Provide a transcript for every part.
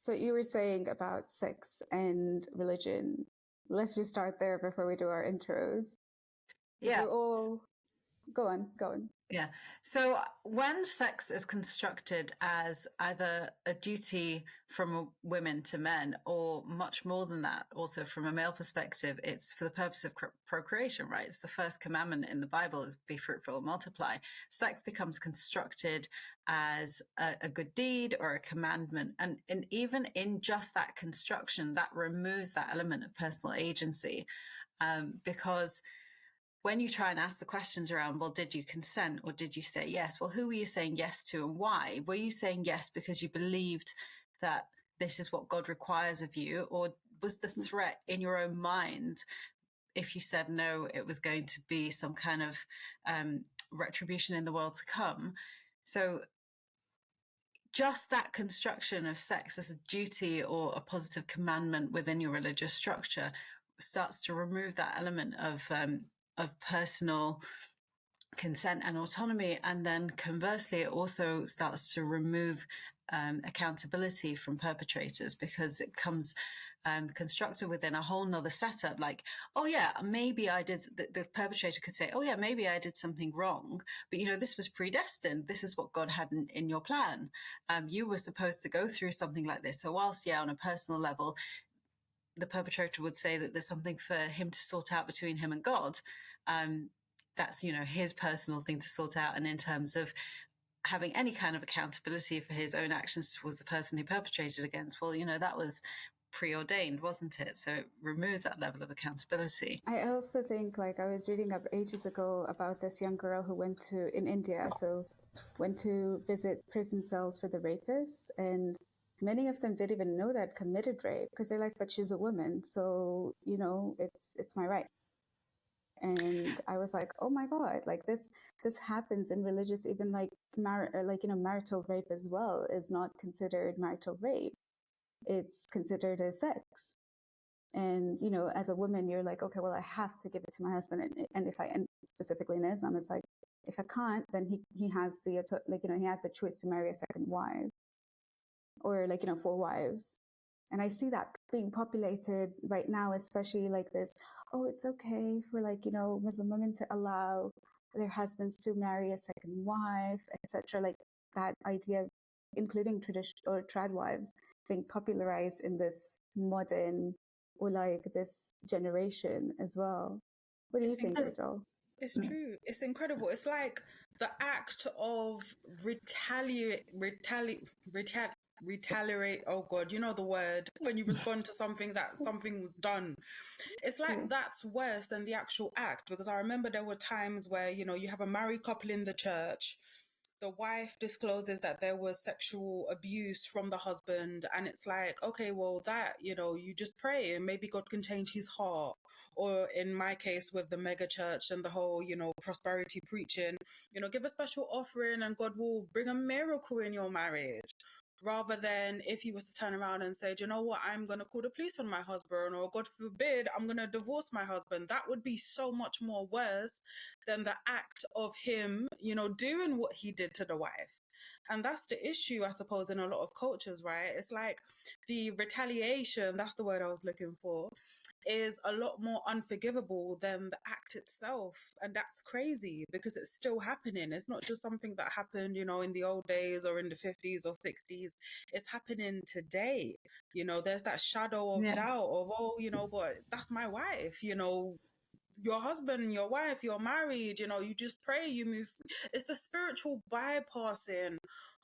So you were saying about sex and religion. Let's just start there before we do our intros. Yeah. We all go on. Yeah. So when sex is constructed as either a duty from women to men, or much more than that, also from a male perspective, it's for the purpose of procreation, right? It's the first commandment in the Bible is be fruitful and multiply. Sex becomes constructed as a good deed or a commandment. And even in just that construction, that removes that element of personal agency, because when you try and ask the questions around, well, did you consent or did you say yes? Well, who were you saying yes to and why? Were you saying yes because you believed that this is what God requires of you? Or was the threat in your own mind, if you said no, it was going to be some kind of retribution in the world to come? So just that construction of sex as a duty or a positive commandment within your religious structure starts to remove that element of personal consent and autonomy. And then conversely, it also starts to remove accountability from perpetrators, because it comes constructed within a whole nother setup. Like, oh yeah, maybe I did, the perpetrator could say, oh yeah, maybe I did something wrong, but this was predestined. This is what God had in your plan. You were supposed to go through something like this. So whilst, yeah, on a personal level, the perpetrator would say that there's something for him to sort out between him and God. That's, his personal thing to sort out. And in terms of having any kind of accountability for his own actions towards the person he perpetrated against, well, that was preordained, wasn't it? So it removes that level of accountability. I also think, like, I was reading up ages ago about this young girl who in India, went to visit prison cells for the rapists, and many of them didn't even know that committed rape, because they're like, but she's a woman, so it's my right. And I was like, oh my God, like this happens in religious, even like marital rape as well is not considered marital rape. It's considered as sex. And, as a woman, you're like, okay, well, I have to give it to my husband. And specifically in Islam, it's like, if I can't, then he has he has the choice to marry a second wife, or 4 wives. And I see that being populated right now, especially like this, oh, it's okay for Muslim women to allow their husbands to marry a second wife, etc. Like that idea, including traditional or Tradwives, being popularized in this modern or like this generation as well. What do you think, Rachael? It's true. It's incredible. It's like the act of retaliate. Oh God, you know the word when you respond to something that something was done. It's like that's worse than the actual act, because I remember there were times where you have a married couple in the church. The wife discloses that there was sexual abuse from the husband, and it's like, okay, well, that, you just pray and maybe God can change his heart. Or in my case with the megachurch and the whole, prosperity preaching, give a special offering and God will bring a miracle in your marriage. Rather than if he was to turn around and say, do you know what, I'm going to call the police on my husband, or God forbid, I'm going to divorce my husband. That would be so much more worse than the act of him, doing what he did to the wife. And that's the issue, I suppose, in a lot of cultures, right? It's like the retaliation, that's the word I was looking for, is a lot more unforgivable than the act itself. And that's crazy because it's still happening. It's not just something that happened, in the old days or in the 50s or 60s. It's happening today. There's that shadow of doubt of, oh, but that's my wife, your husband, your wife, you're married, you just pray, you move. It's the spiritual bypassing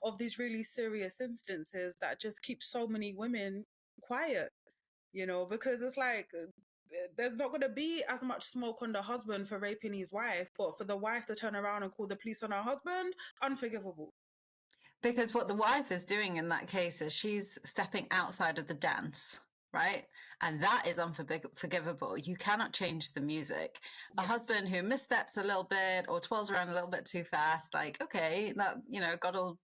of these really serious instances that just keep so many women quiet, because it's like there's not going to be as much smoke on the husband for raping his wife, but for the wife to turn around and call the police on her husband, unforgivable. Because what the wife is doing in that case is she's stepping outside of the dance, right? And that is unforgivable. You cannot change the music. A husband who missteps a little bit or twirls around a little bit too fast, like, okay, that, God will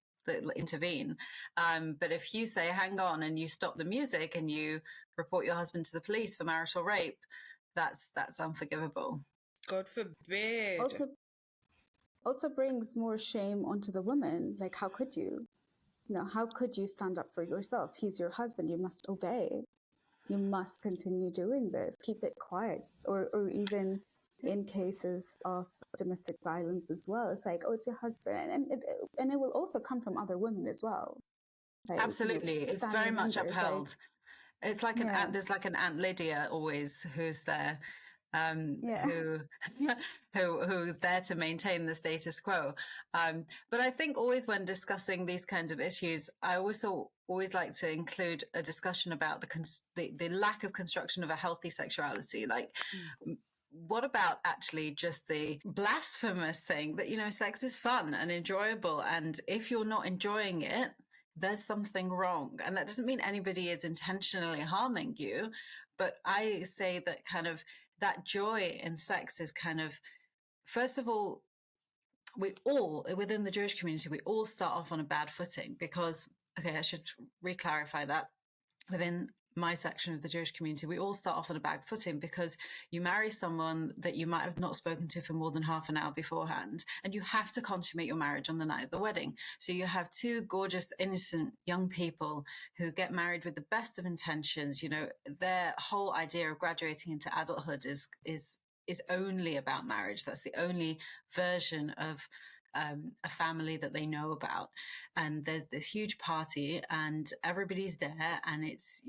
intervene. But if you say, hang on, and you stop the music and you report your husband to the police for marital rape, that's unforgivable. God forbid. Also brings more shame onto the woman. Like, how could you? how could you stand up for yourself? He's your husband. You must obey. You must continue doing this. Keep it quiet. Or even in cases of domestic violence as well, it's like, oh, it's your husband. And it will also come from other women as well. Like, Absolutely. It's very much members, upheld. It's like there's like an Aunt Lydia always who's there, who's there to maintain the status quo. But I think always when discussing these kinds of issues, I also always like to include a discussion about the lack of construction of a healthy sexuality. Like, what about actually just the blasphemous thing that, sex is fun and enjoyable, and if you're not enjoying it, there's something wrong. And that doesn't mean anybody is intentionally harming you, but I say that kind of that joy in sex is kind of, first of all, we all, within the Jewish community, we all start off on a bad footing because, okay, I should re-clarify that. Within my section of the Jewish community, we all start off on a bad footing because you marry someone that you might have not spoken to for more than half an hour beforehand, and you have to consummate your marriage on the night of the wedding. So you have two gorgeous, innocent young people who get married with the best of intentions. Their whole idea of graduating into adulthood is only about marriage. That's the only version of a family that they know about. And there's this huge party and everybody's there, and it's,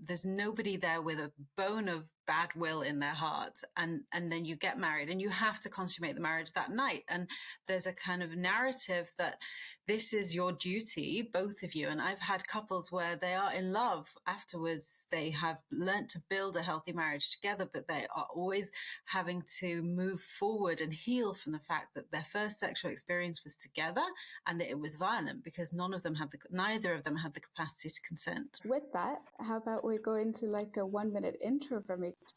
there's nobody there with a bone of bad will in their hearts. And then you get married and you have to consummate the marriage that night. And there's a kind of narrative that this is your duty, both of you. And I've had couples where they are in love afterwards. They have learnt to build a healthy marriage together, but they are always having to move forward and heal from the fact that their first sexual experience was together and that it was violent because neither of them had the capacity to consent. With that, how about we go into like a 1-minute intro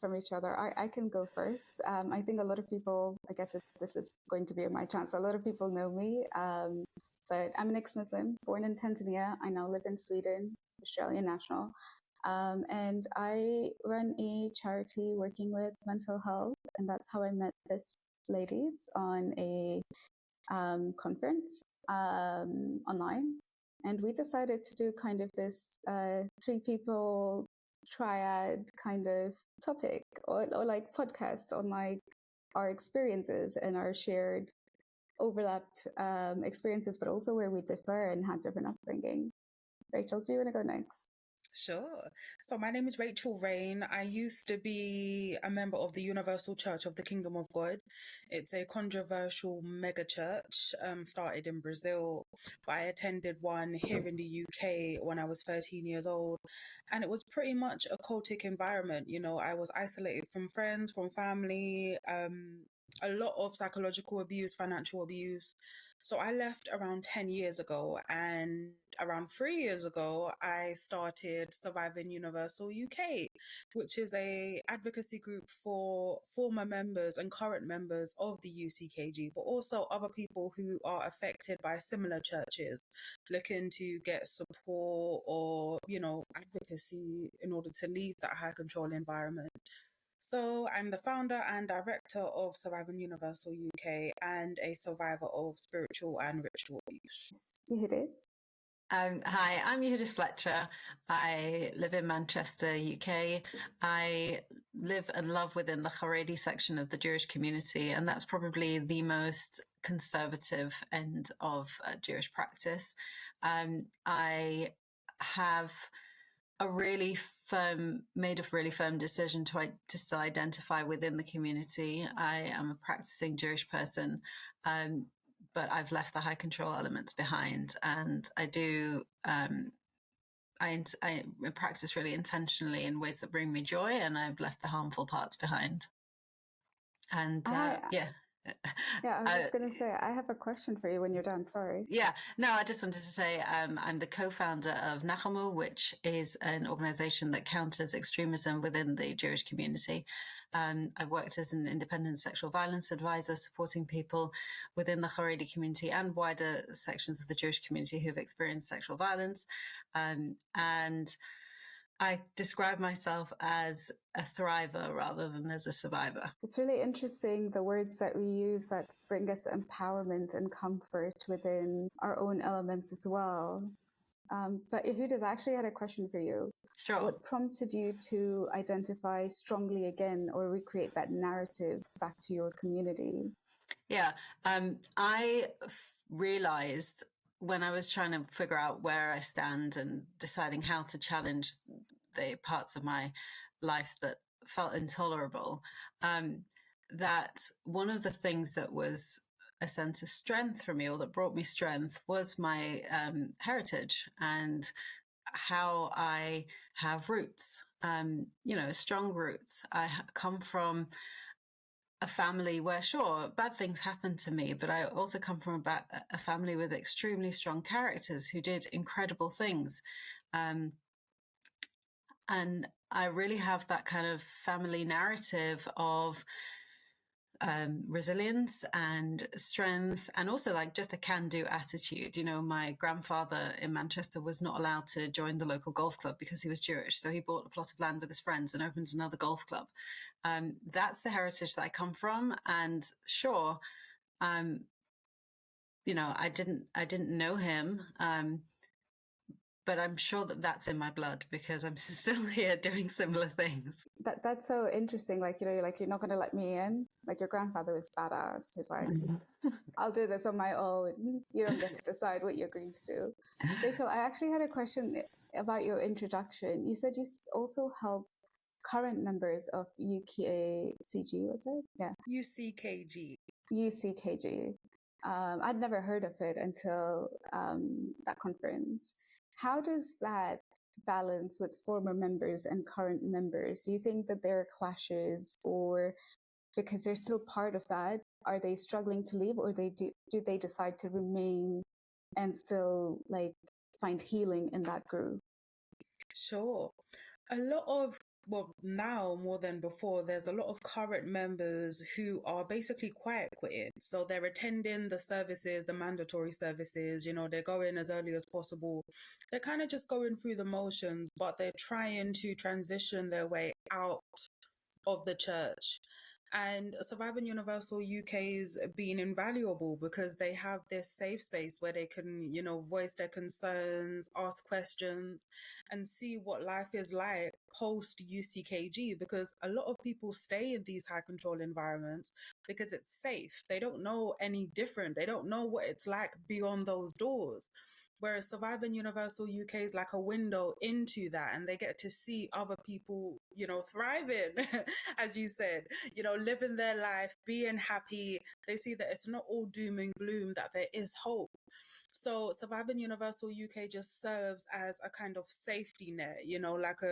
from each other? I can go first. I think a lot of people, I guess this is going to be my chance. A lot of people know me. But I'm an ex-Muslim, born in Tanzania. I now live in Sweden, Australian national. And I run a charity working with mental health. And that's how I met this ladies on a conference online. And we decided to do kind of this 3 people triad kind of topic or like podcast on like our experiences and our shared overlapped experiences, but also where we differ and had different upbringing. Rachel, do you want to go next? Sure. So my name is Rachael Reign. I used to be a member of the Universal Church of the Kingdom of God. It's a controversial megachurch started in Brazil, but I attended one here in the UK when I was 13 years old. And it was pretty much a cultic environment. I was isolated from friends, from family, a lot of psychological abuse, financial abuse. So I left around 10 years ago, and around 3 years ago, I started Surviving Universal UK, which is a advocacy group for former members and current members of the UCKG, but also other people who are affected by similar churches, looking to get support or, advocacy in order to leave that high control environment. So I'm the founder and director of Surviving Universal UK and a survivor of spiritual and ritual abuse. Yehudis. Hi, I'm Yehudis Fletcher. I live in Manchester, UK. I live and love within the Haredi section of the Jewish community, and that's probably the most conservative end of Jewish practice. I have made a really firm decision to still identify within the community. I am a practicing Jewish person, but I've left the high control elements behind, and I do. I practice really intentionally in ways that bring me joy, and I've left the harmful parts behind. And yeah. Yeah, I was just going to say, I have a question for you when you're done. Sorry. Yeah, no, I just wanted to say I'm the co-founder of Nachamu, which is an organization that counters extremism within the Jewish community. I've worked as an independent sexual violence advisor, supporting people within the Haredi community and wider sections of the Jewish community who've experienced sexual violence. And I describe myself as a thriver rather than as a survivor. It's really interesting, the words that we use that bring us empowerment and comfort within our own elements as well. But Yehuda's actually had a question for you. Sure. What prompted you to identify strongly again or recreate that narrative back to your community? Yeah, I realized when I was trying to figure out where I stand and deciding how to challenge the parts of my life that felt intolerable, that one of the things that was a sense of strength for me, or that brought me strength, was my heritage and how I have roots, strong roots. I come from a family where, sure, bad things happen to me, but I also come from a family with extremely strong characters who did incredible things. And I really have that kind of family narrative of resilience and strength, and also like just a can-do attitude. My grandfather in Manchester was not allowed to join the local golf club because he was Jewish, so he bought a plot of land with his friends and opened another golf club. That's the heritage that I come from, and sure, I didn't know him, but I'm sure that that's in my blood because I'm still here doing similar things. That's so interesting. Like, you're like, you're not going to let me in. Like, your grandfather was badass. He's like, I'll do this on my own. You don't get to decide what you're going to do. Rachel, I actually had a question about your introduction. You said you also help current members of UKCG, what's it? Yeah. UCKG. UCKG. I'd never heard of it until that conference. How does that balance with former members and current members? Do you think that there are clashes, or because they're still part of that, are they struggling to leave, or do they decide to remain and still like find healing in that group? Sure. A lot of, well, now more than before, there's a lot of current members who are basically quiet quitting. So they're attending the services, the mandatory services, they're going as early as possible. They're kind of just going through the motions, but they're trying to transition their way out of the church. And Surviving Universal UK is being invaluable because they have this safe space where they can, voice their concerns, ask questions, and see what life is like post UCKG. Because a lot of people stay in these high control environments because it's safe. They don't know any different. They don't know what it's like beyond those doors. Whereas Surviving Universal UK is like a window into that, and they get to see other people, thriving, as you said, living their life, being happy. They see that it's not all doom and gloom, that there is hope. So Surviving Universal UK just serves as a kind of safety net, like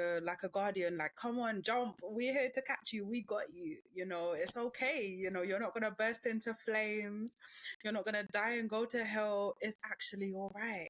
a guardian, like, come on, jump, we're here to catch you, we got you, it's okay, you're not gonna burst into flames, you're not gonna die and go to hell, it's actually all right.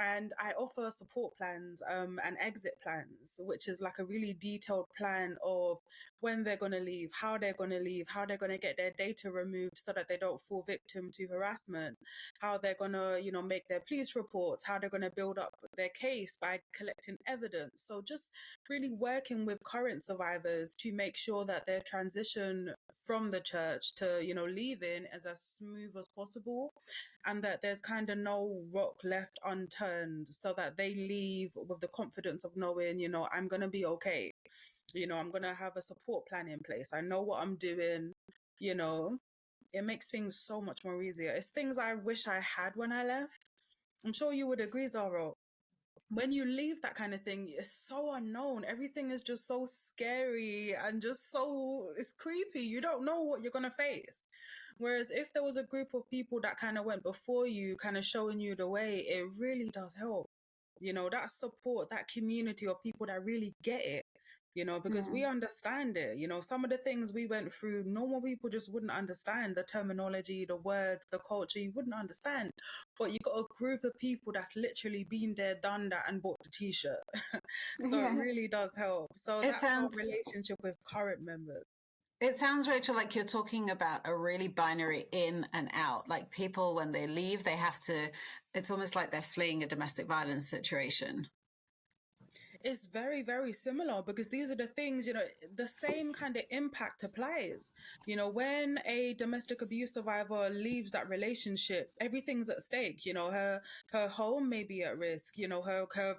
And I offer support plans and exit plans, which is like a really detailed plan of when they're going to leave, how they're going to leave, how they're going to get their data removed so that they don't fall victim to harassment, how they're going to, make their police reports, how they're going to build up their case by collecting evidence. So just really working with current survivors to make sure that their transition from the church to, leaving is as smooth as possible, and that there's kind of no rock left unturned, so that they leave with the confidence of knowing, I'm going to be okay. I'm going to have a support plan in place. I know what I'm doing, it makes things so much more easier. It's things I wish I had when I left. I'm sure you would agree, Zara. When you leave that kind of thing, it's so unknown. Everything is just so scary and just it's creepy. You don't know what you're going to face. Whereas if there was a group of people that kind of went before you, kind of showing you the way, it really does help. That support, that community of people that really get it, because we understand it. Some of the things we went through, normal people just wouldn't understand the terminology, the words, the culture, you wouldn't understand. But you got a group of people that's literally been there, done that, and bought the t-shirt. So it really does help. So that's our relationship with current members. It sounds, Rachel, like you're talking about a really binary in and out. Like people, when they leave, they have to, it's almost like they're fleeing a domestic violence situation. It's very, very similar, because these are the things, the same kind of impact applies. When a domestic abuse survivor leaves that relationship, everything's at stake. Her home may be at risk, her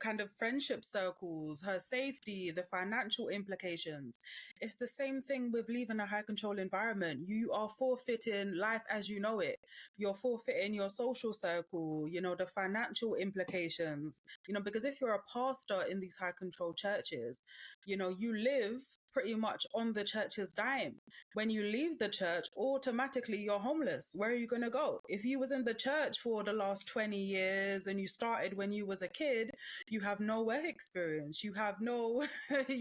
kind of friendship circles, her safety, the financial implications. It's the same thing with leaving a high control environment. You are forfeiting life as you know it. You're forfeiting your social circle, the financial implications, because if you're a pastor in these high control churches, you live pretty much on the church's dime. When you leave the church, automatically you're homeless. Where are you going to go? If you was in the church for the last 20 years and you started when you was a kid, you have no work experience. You have no,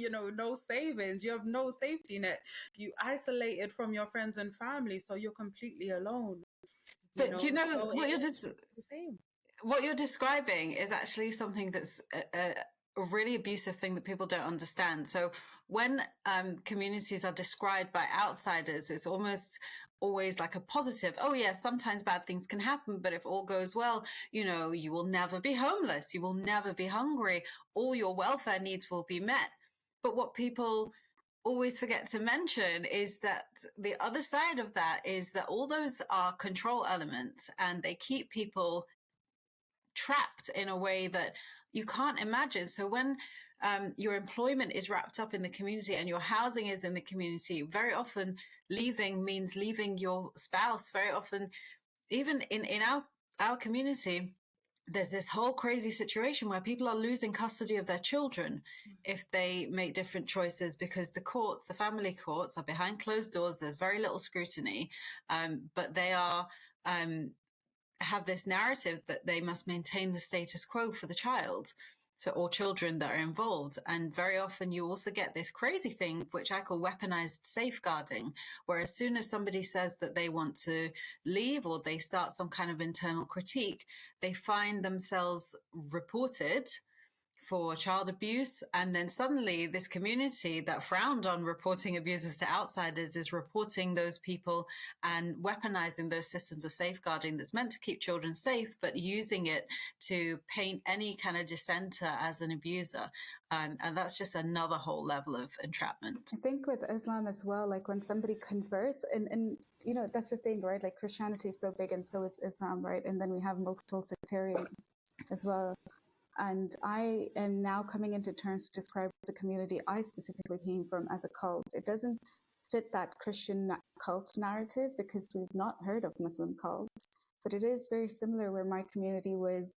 no savings. You have no safety net. You isolated from your friends and family, so you're completely alone. But do you know so what the same. What you're describing is actually something that's a really abusive thing that people don't understand. So when communities are described by outsiders, it's almost always like a positive. Oh yeah, sometimes bad things can happen, but if all goes well, you will never be homeless, you will never be hungry, all your welfare needs will be met. But what people always forget to mention is that the other side of that is that all those are control elements, and they keep people trapped in a way that you can't imagine. So when your employment is wrapped up in the community and your housing is in the community, very often leaving means leaving your spouse. Very often, even in our community, there's this whole crazy situation where people are losing custody of their children if they make different choices, because the family courts are behind closed doors. There's very little scrutiny, but they are have this narrative that they must maintain the status quo for the child, or children that are involved. And very often you also get this crazy thing, which I call weaponized safeguarding, where as soon as somebody says that they want to leave or they start some kind of internal critique, they find themselves reported for child abuse, and then suddenly this community that frowned on reporting abuses to outsiders is reporting those people and weaponizing those systems of safeguarding that's meant to keep children safe, but using it to paint any kind of dissenter as an abuser. And that's just another whole level of entrapment. I think with Islam as well, like when somebody converts, and that's the thing, right? Like Christianity is so big and so is Islam, right? And then we have multiple sectarians as well. And I am now coming into terms to describe the community I specifically came from as a cult. It doesn't fit that Christian cult narrative because we've not heard of Muslim cults, but it is very similar, where my community was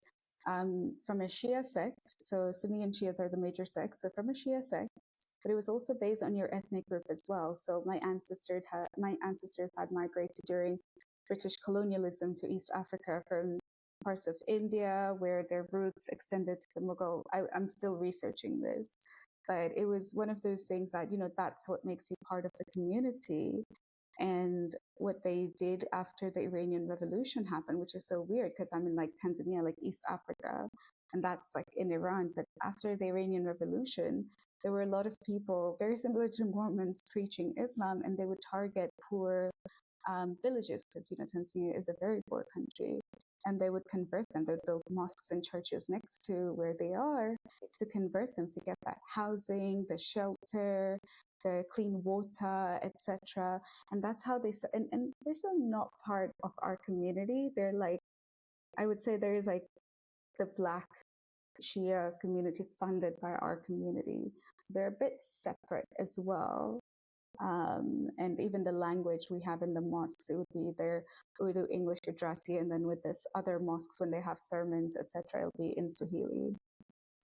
from a Shia sect. So Sunni and Shias are the major sects. So from a Shia sect, but it was also based on your ethnic group as well. So my ancestors had migrated during British colonialism to East Africa from parts of India, where their roots extended to the Mughal. I'm still researching this, but it was one of those things that, that's what makes you part of the community. And what they did after the Iranian Revolution happened, which is so weird because I'm in like Tanzania, like East Africa, and that's like in Iran. But after the Iranian Revolution, there were a lot of people very similar to Mormons preaching Islam, and they would target poor villages because, Tanzania is a very poor country. And they would convert them. They would build mosques and churches next to where they are to convert them, to get that housing, the shelter, the clean water, etc. And that's how they start. And they're still not part of our community. They're like, I would say there is like the Black Shia community funded by our community. So they're a bit separate as well. And even the language we have in the mosques, it would be their Urdu, English, Gujarati, and then with this other mosques, when they have sermons, etc., it'll be in Swahili.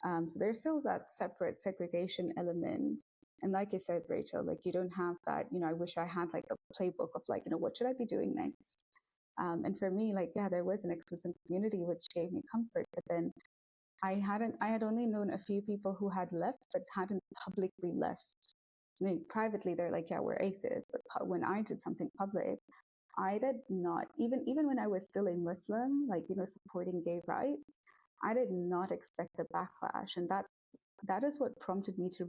So there's still that separate segregation element. And like you said, Rachel, like you don't have that, I wish I had like a playbook of like, what should I be doing next? And for me, like, yeah, there was an exclusive community which gave me comfort, but then I had only known a few people who had left, but hadn't publicly left. Privately, they're like, yeah, we're atheists. But when I did something public, I did not, even when I was still a Muslim, like, supporting gay rights, I did not expect the backlash. And that is what prompted me to,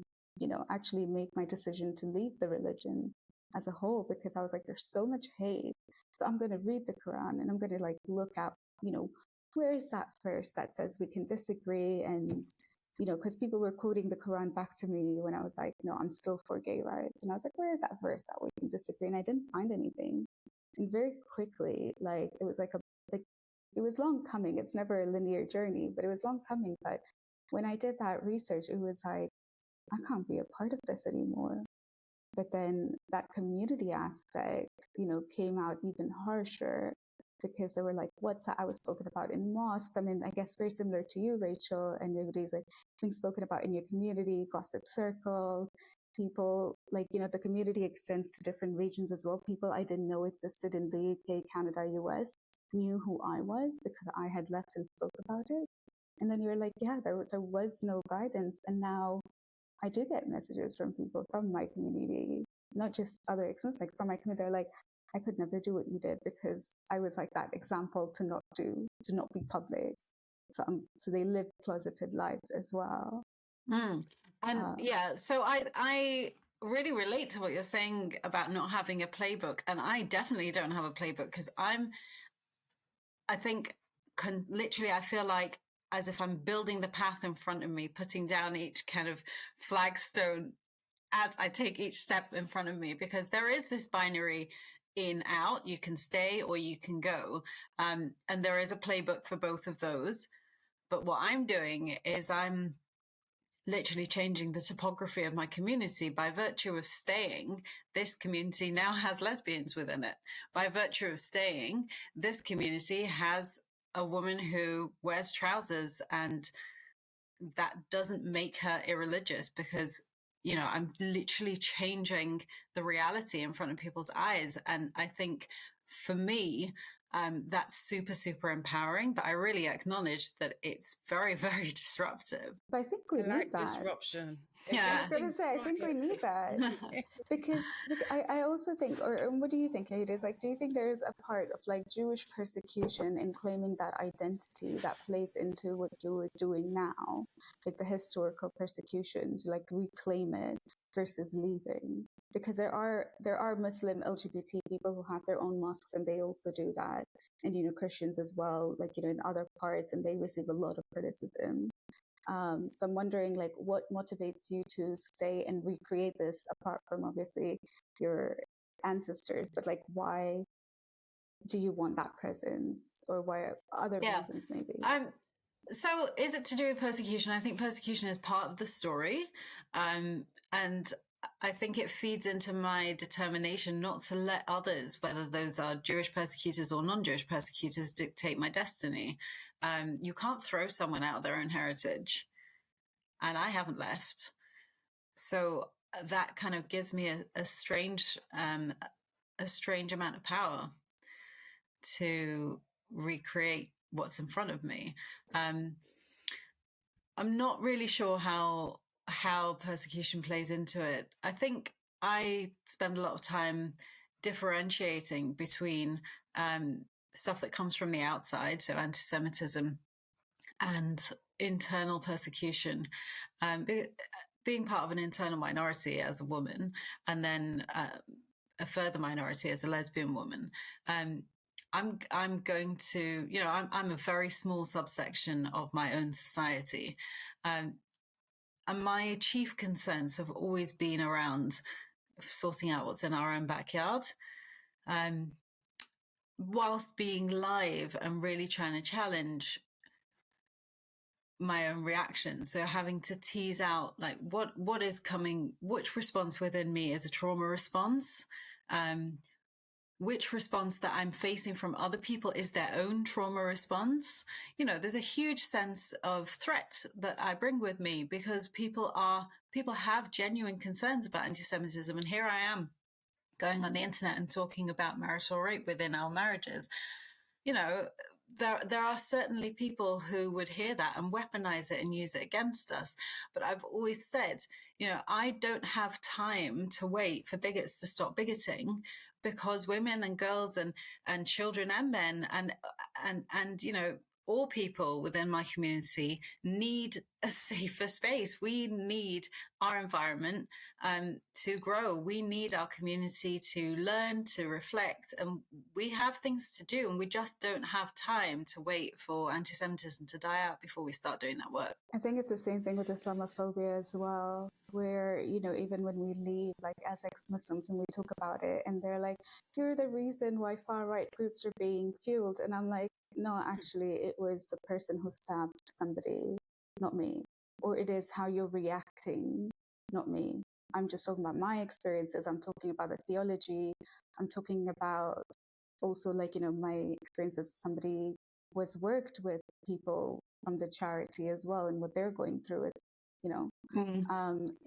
actually make my decision to leave the religion as a whole, because I was like, there's so much hate. So I'm going to read the Quran and I'm going to like look at, where is that verse that says we can disagree and, because people were quoting the Quran back to me when I was like, no, I'm still for gay rights. And I was like, where is that verse that we can disagree? And I didn't find anything. And very quickly, like, it was it was long coming. It's never a linear journey, but it was long coming. But when I did that research, it was like, I can't be a part of this anymore. But then that community aspect, came out even harsher, because they were like, what's I was spoken about in mosques. I mean, I guess very similar to you, Rachel, and everybody's like being spoken about in your community, gossip circles, people like, the community extends to different regions as well. People I didn't know existed in the UK, Canada, US knew who I was because I had left and spoke about it. And then you're like, yeah, there was no guidance. And now I do get messages from people from my community, not just other extents, like from my community. They're like, I could never do what you did because I was like that example to not be public. So they live closeted lives as well. And so I really relate to what you're saying about not having a playbook. And I definitely don't have a playbook because I feel like as if I'm building the path in front of me, putting down each kind of flagstone as I take each step in front of me, because there is this binary in, out, you can stay or you can go. And there is a playbook for both of those. But what I'm doing is I'm literally changing the topography of my community. By virtue of staying, this community now has lesbians within it. By virtue of staying, this community has a woman who wears trousers, and that doesn't make her irreligious because, I'm literally changing the reality in front of people's eyes. And I think for me, that's super, super empowering, but I really acknowledge that it's very, very disruptive. But I think we need that. Disruption. Yeah. I was going to say, I think we need that. because I also think, or what do you think, Hades? Like, do you think there's a part of like Jewish persecution in claiming that identity that plays into what you're doing now, like the historical persecution to like reclaim it versus leaving? Because there are Muslim LGBT people who have their own mosques and they also do that, and Christians as well, like in other parts, and they receive a lot of criticism. So I'm wondering, like, what motivates you to stay and recreate this, apart from obviously your ancestors, but like, why do you want that presence, or why other reasons maybe? So is it to do with persecution? I think persecution is part of the story. And I think it feeds into my determination not to let others, whether those are Jewish persecutors or non-Jewish persecutors, dictate my destiny. You can't throw someone out of their own heritage, and I haven't left. So that kind of gives me a strange amount of power to recreate what's in front of me. I'm not really sure how persecution plays into it. I think I spend a lot of time differentiating between stuff that comes from the outside, so anti-Semitism, and internal persecution. Being part of an internal minority as a woman, and then a further minority as a lesbian woman, I'm going to, I'm a very small subsection of my own society. And my chief concerns have always been around sorting out what's in our own backyard, whilst being live and really trying to challenge my own reaction. So having to tease out like what is coming, which response within me is a trauma response, which response that I'm facing from other people is their own trauma response. There's a huge sense of threat that I bring with me because people have genuine concerns about anti-Semitism. And here I am going on the internet and talking about marital rape within our marriages. There are certainly people who would hear that and weaponize it and use it against us. But I've always said, I don't have time to wait for bigots to stop bigoting, because women and girls and children and men and all people within my community need a safer space. We need our environment to grow. We need our community to learn, to reflect, and we have things to do, and we just don't have time to wait for anti-Semitism to die out before we start doing that work. I think it's the same thing with Islamophobia as well, where, even when we leave, like as ex-Muslims, and we talk about it, and they're like, you're the reason why far-right groups are being fueled. And I'm like, no, actually, it was the person who stabbed somebody, not me. Or it is how you're reacting, not me. I'm just talking about my experiences. I'm talking about the theology. I'm talking about also, like, my experience as somebody who has worked with people from the charity as well, and what they're going through is,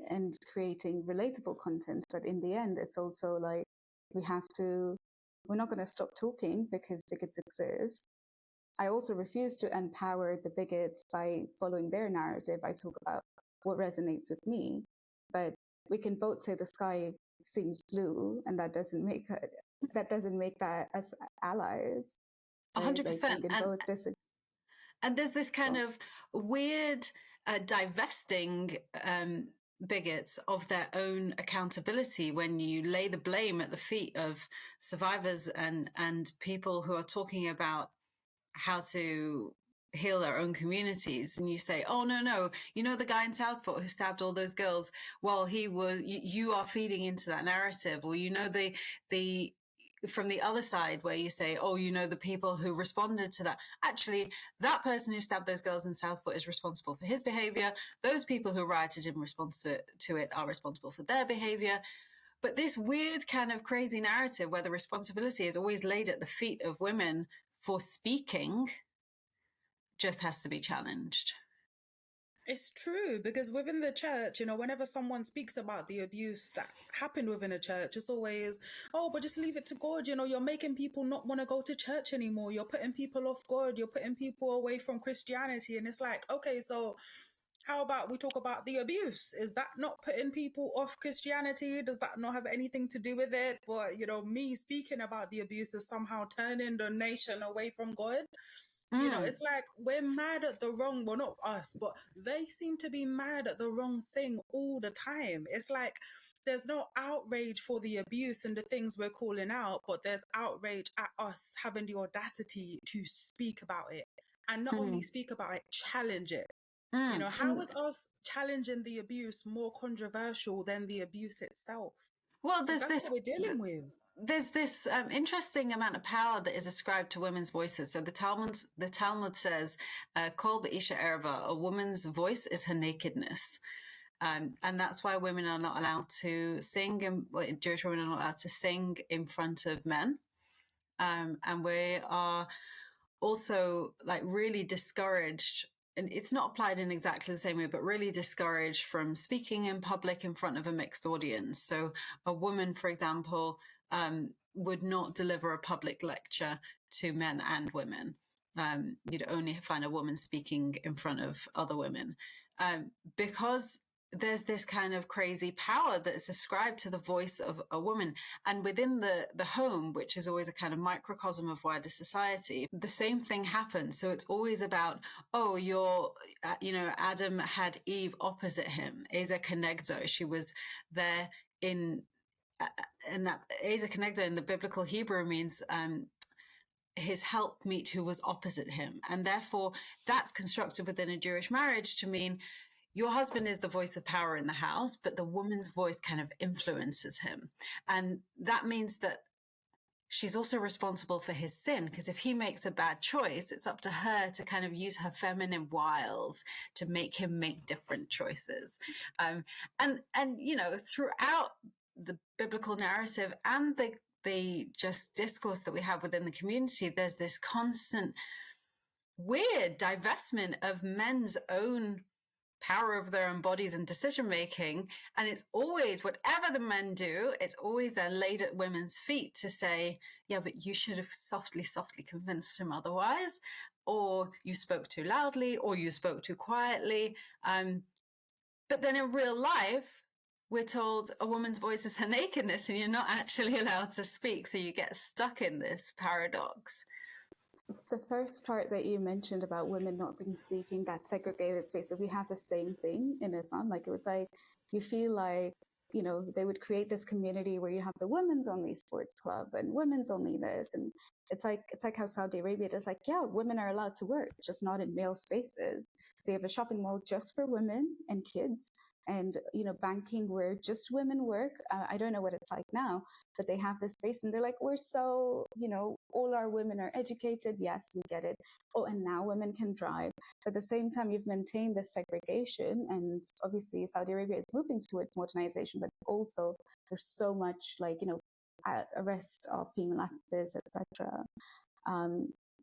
and creating relatable content. But in the end, it's also like, we're not going to stop talking because bigots exist. I also refuse to empower the bigots by following their narrative. I talk about what resonates with me, but we can both say the sky seems blue, and that doesn't make that as allies. Right? 100%. Like, we can both disagree. And there's this kind of weird divesting bigots of their own accountability when you lay the blame at the feet of survivors and people who are talking about how to heal their own communities, and you say, oh no, the guy in Southport who stabbed all those girls, well, you are feeding into that narrative. Or the from the other side, where you say, oh, the people who responded to that, actually that person who stabbed those girls in Southport is responsible for his behavior. Those people who rioted in response to it are responsible for their behavior. But this weird kind of crazy narrative where the responsibility is always laid at the feet of women for speaking just has to be challenged. It's true, because within the church, whenever someone speaks about the abuse that happened within a church, it's always, oh, but just leave it to God. You're making people not want to go to church anymore. You're putting people off God. You're putting people away from Christianity. And it's like, okay, so how about we talk about the abuse? Is that not putting people off Christianity? Does that not have anything to do with it? But, me speaking about the abuse is somehow turning the nation away from God. It's like we're mad at the wrong, well, not us, but they seem to be mad at the wrong thing all the time. It's like there's no outrage for the abuse and the things we're calling out, but there's outrage at us having the audacity to speak about it. And not only speak about it, challenge it. How is us challenging the abuse more controversial than the abuse itself? Well, that's what we're dealing with. There's this interesting amount of power that is ascribed to women's voices. So the Talmud says, "Kol b'isha erva," a woman's voice is her nakedness, and that's why women are not allowed to sing. Jewish women are not allowed to sing in front of men, and we are also like really discouraged. And it's not applied in exactly the same way, but really discouraged from speaking in public in front of a mixed audience. So a woman, for example, would not deliver a public lecture to men and women. You'd only find a woman speaking in front of other women, because there's this kind of crazy power that's ascribed to the voice of a woman. And within the home, which is always a kind of microcosm of wider society, the same thing happens. So it's always about, oh, Adam had Eve opposite him, Eza Kenegdo. She was there and that Eza Kenegdo in the biblical Hebrew means his helpmeet who was opposite him. And therefore that's constructed within a Jewish marriage to mean your husband is the voice of power in the house, but the woman's voice kind of influences him. And that means that she's also responsible for his sin, because if he makes a bad choice, it's up to her to kind of use her feminine wiles to make him make different choices. And throughout the biblical narrative and the just discourse that we have within the community, there's this constant weird divestment of men's own power over their own bodies and decision making. And it's always, whatever the men do, it's always then laid at women's feet to say, yeah, but you should have softly convinced him otherwise, or you spoke too loudly, or you spoke too quietly. But then in real life, we're told a woman's voice is her nakedness, and you're not actually allowed to speak. So you get stuck in this paradox. The first part that you mentioned about women not being speaking, that segregated space, so we have the same thing in Islam. Like, it was like, you feel like, they would create this community where you have the women's only sports club and women's only this. And it's like how Saudi Arabia does, like, yeah, women are allowed to work, just not in male spaces. So you have a shopping mall just for women and kids, and, banking where just women work. I don't know what it's like now, but they have this space and they're like, we're so, all our women are educated. Yes, we get it. Oh, and now women can drive. But at the same time, you've maintained this segregation, and obviously Saudi Arabia is moving towards modernization, but also there's so much arrest of female activists, etc.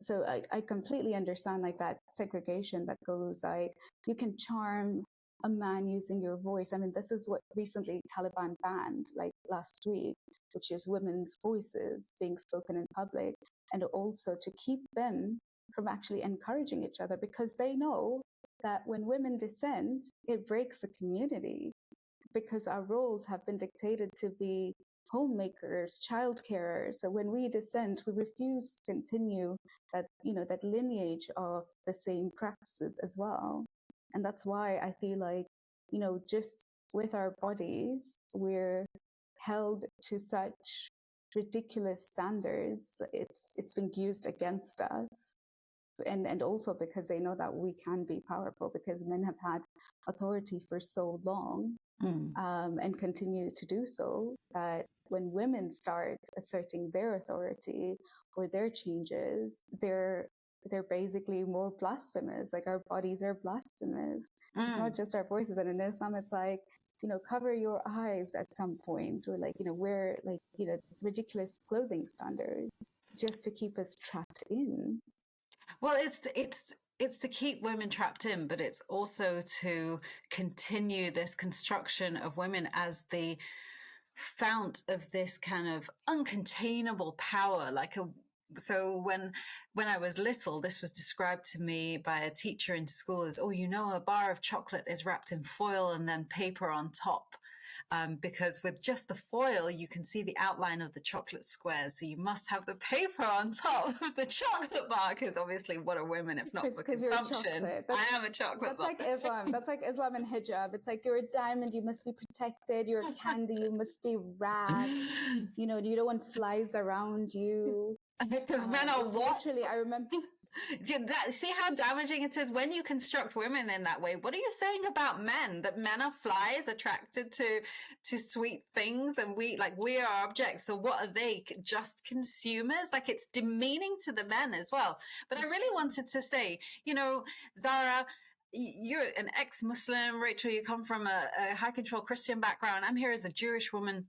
So I completely understand like that segregation that goes like, you can charm a man using your voice. I mean, this is what recently Taliban banned, like last week, which is women's voices being spoken in public, and also to keep them from actually encouraging each other, because they know that when women dissent, it breaks the community, because our roles have been dictated to be homemakers, child carers. So when we dissent, we refuse to continue that, that lineage of the same practices as well. And that's why I feel like, just with our bodies, we're held to such ridiculous standards. It's been used against us. And also because they know that we can be powerful, because men have had authority for so long, and continue to do so, that when women start asserting their authority or their changes, they're basically more blasphemous. Like, our bodies are blasphemous. It's not just our voices. And in Islam, it's like, cover your eyes at some point, or like, wear like, ridiculous clothing standards just to keep us trapped in. Well, it's to keep women trapped in, but it's also to continue this construction of women as the fount of this kind of uncontainable power. So when I was little, this was described to me by a teacher in school as, a bar of chocolate is wrapped in foil and then paper on top. Because with just the foil, you can see the outline of the chocolate squares. So you must have the paper on top of the chocolate bar, because obviously what are women if not for consumption? I am a chocolate bar. That's like Islam. That's like Islam and hijab. It's like, you're a diamond, you must be protected. You're a candy, you must be wrapped. You don't want flies around you. Because men are what? Literally, I remember... See how damaging it is when you construct women in that way. What are you saying about men? That men are flies attracted to sweet things, and we are objects. So what are they? Just consumers? Like, it's demeaning to the men as well. But I really wanted to say, Zara, you're an ex-Muslim. Rachel, you come from a high control Christian background. I'm here as a Jewish woman.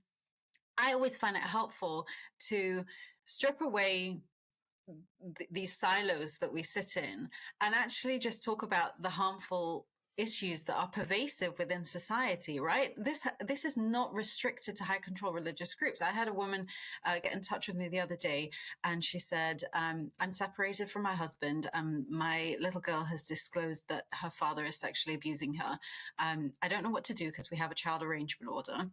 I always find it helpful to strip away these silos that we sit in and actually just talk about the harmful issues that are pervasive within society, right? This is not restricted to high control religious groups. I had a woman get in touch with me the other day, and she said, I'm separated from my husband. My little girl has disclosed that her father is sexually abusing her. I don't know what to do because we have a child arrangement order,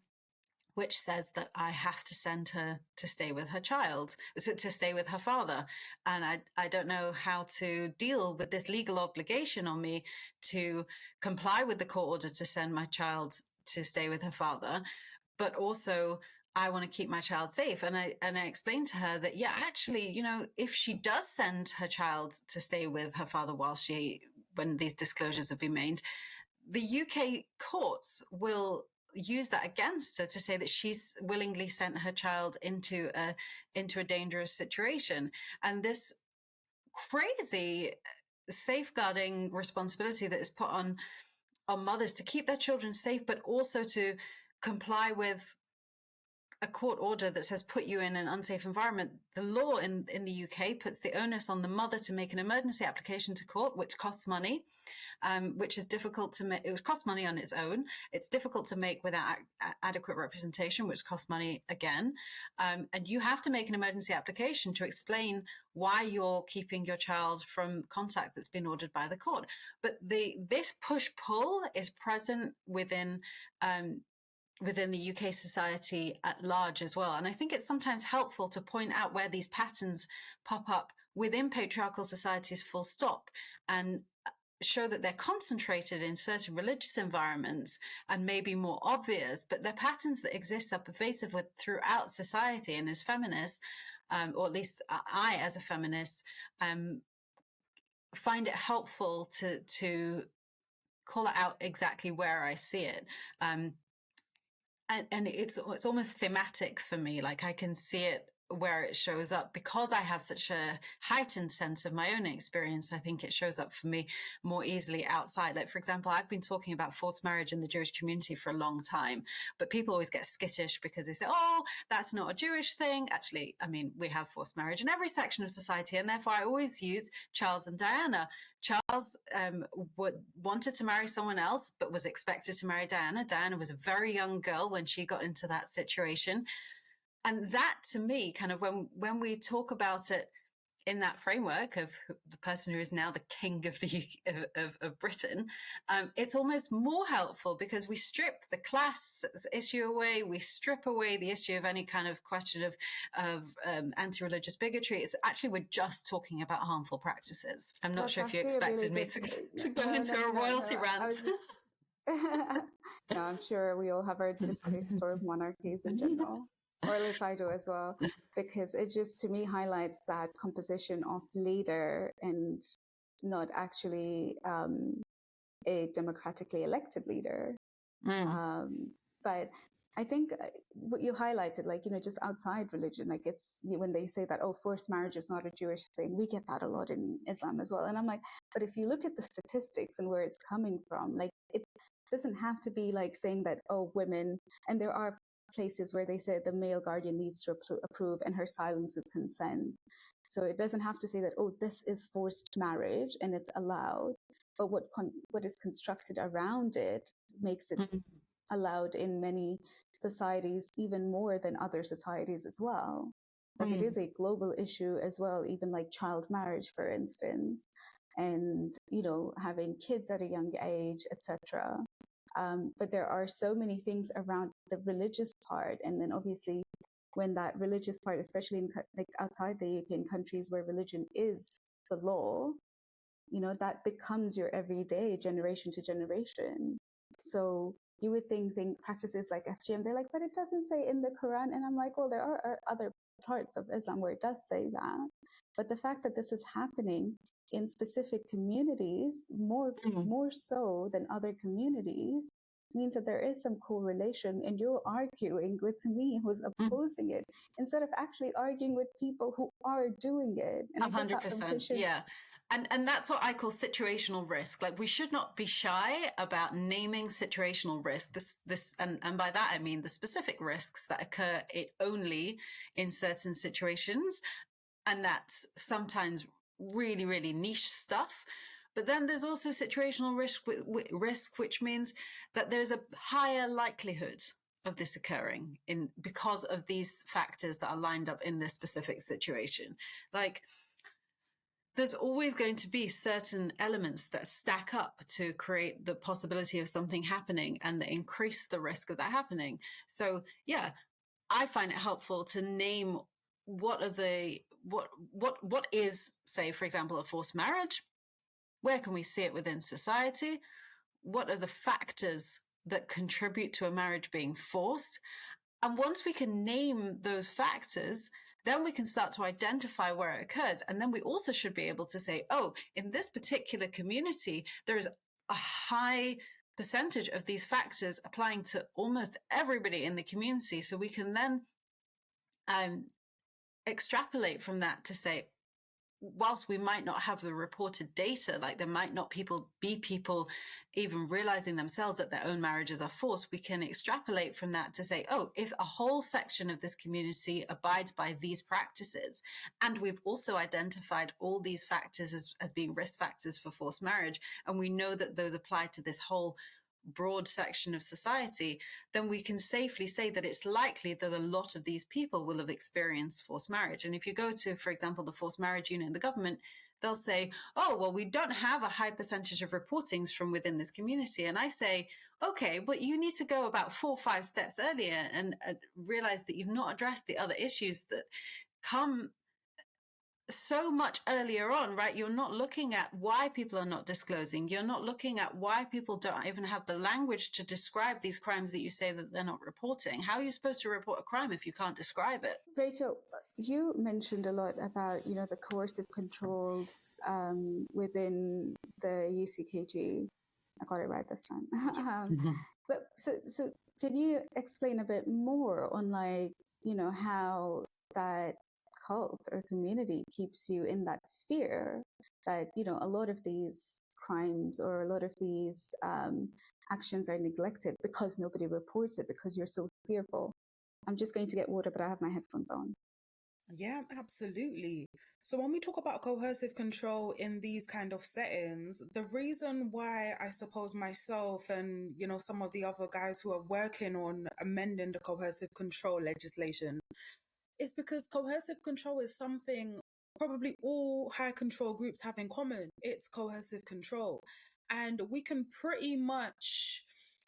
which says that I have to send her to stay with her child, to stay with her father. And I don't know how to deal with this legal obligation on me to comply with the court order to send my child to stay with her father. But also, I want to keep my child safe. And I explained to her that, yeah, actually, if she does send her child to stay with her father when these disclosures have been made, the UK courts will use that against her to say that she's willingly sent her child into a dangerous situation. And this crazy safeguarding responsibility that is put on mothers to keep their children safe, but also to comply with a court order that says put you in an unsafe environment. The law in the UK puts the onus on the mother to make an emergency application to court, which costs money, which is difficult to make. It would cost money on its own. It's difficult to make without adequate representation, which costs money again. And you have to make an emergency application to explain why you're keeping your child from contact that's been ordered by the court. But this push-pull is present within the UK society at large as well. And I think it's sometimes helpful to point out where these patterns pop up within patriarchal societies full stop, and show that they're concentrated in certain religious environments and maybe more obvious, but they're patterns that exist, are pervasive throughout society. And as feminists, or at least I, as a feminist, find it helpful to call it out exactly where I see it. And it's almost thematic for me. Like I can see it where it shows up because I have such a heightened sense of my own experience. I think it shows up for me more easily outside. Like, for example, I've been talking about forced marriage in the Jewish community for a long time, but people always get skittish because they say, oh, that's not a Jewish thing. Actually, I mean, we have forced marriage in every section of society. And therefore I always use Charles and Diana. Charles wanted to marry someone else, but was expected to marry Diana. Diana was a very young girl when she got into that situation. And that, to me, kind of when we talk about it in that framework of the person who is now the king of of Britain, it's almost more helpful because we strip the class issue away. We strip away the issue of any kind of question of anti-religious bigotry. It's actually, we're just talking about harmful practices. I'm not sure if you expected me to go into a royalty rant. No, I'm sure we all have our distaste for monarchies in general. Or at least I do as well, because it just, to me, highlights that composition of leader and not actually a democratically elected leader. But I think what you highlighted, like, just outside religion, like it's when they say that, oh, forced marriage is not a Jewish thing, we get that a lot in Islam as well. And I'm like, but if you look at the statistics and where it's coming from, like it doesn't have to be like saying that, oh, women, and there are places where they say the male guardian needs to approve and her silence is consent. So it doesn't have to say that, oh, this is forced marriage and it's allowed, but what is constructed around it makes it allowed in many societies, even more than other societies as well. Like it is a global issue as well, even like child marriage, for instance, and having kids at a young age, etc. But there are so many things around the religious part. And then obviously when that religious part, especially in like outside the European countries where religion is the law, that becomes your everyday, generation to generation. So you would think practices like FGM, they're like, but it doesn't say in the Quran. And I'm like, well, there are other parts of Islam where it does say that. But the fact that this is happening in specific communities, more so than other communities, means that there is some correlation, and you're arguing with me who's opposing it instead of actually arguing with people who are doing it. And 100%, yeah. And that's what I call situational risk. Like, we should not be shy about naming situational risk. And by that I mean the specific risks that occur only in certain situations, and that's sometimes really, really niche stuff. But then there's also situational risk, which means that there's a higher likelihood of this occurring because of these factors that are lined up in this specific situation. Like, there's always going to be certain elements that stack up to create the possibility of something happening and that increase the risk of that happening. So yeah, I find it helpful to name what is, say, for example, a forced marriage. Where can we see it within society? What are the factors that contribute to a marriage being forced? And once we can name those factors, then we can start to identify where it occurs. And then we also should be able to say, oh, in this particular community, there is a high percentage of these factors applying to almost everybody in the community. So we can then extrapolate from that to say, whilst we might not have the reported data, like there might not be people even realizing themselves that their own marriages are forced, we can extrapolate from that to say, oh, if a whole section of this community abides by these practices, and we've also identified all these factors as being risk factors for forced marriage, and we know that those apply to this whole broad section of society, then we can safely say that it's likely that a lot of these people will have experienced forced marriage. And if you go to, for example, the forced marriage unit in the government, they'll say, oh, well, we don't have a high percentage of reportings from within this community. And I say, okay, but you need to go about 4 or 5 steps earlier and realize that you've not addressed the other issues that come so much earlier on, right? You're not looking at why people are not disclosing. You're not looking at why people don't even have the language to describe these crimes that you say that they're not reporting. How are you supposed to report a crime if you can't describe it? Rachel, you mentioned a lot about, the coercive controls within the UCKG. I got it right this time. But so can you explain a bit more on how that cult or community keeps you in that fear that, a lot of these crimes or a lot of these actions are neglected because nobody reports it, because you're so fearful? I'm just going to get water, but I have my headphones on. Yeah, absolutely. So when we talk about coercive control in these kind of settings, the reason why I suppose myself and, some of the other guys who are working on amending the coercive control legislation is because coercive control is something probably all high control groups have in common. It's coercive control. And we can pretty much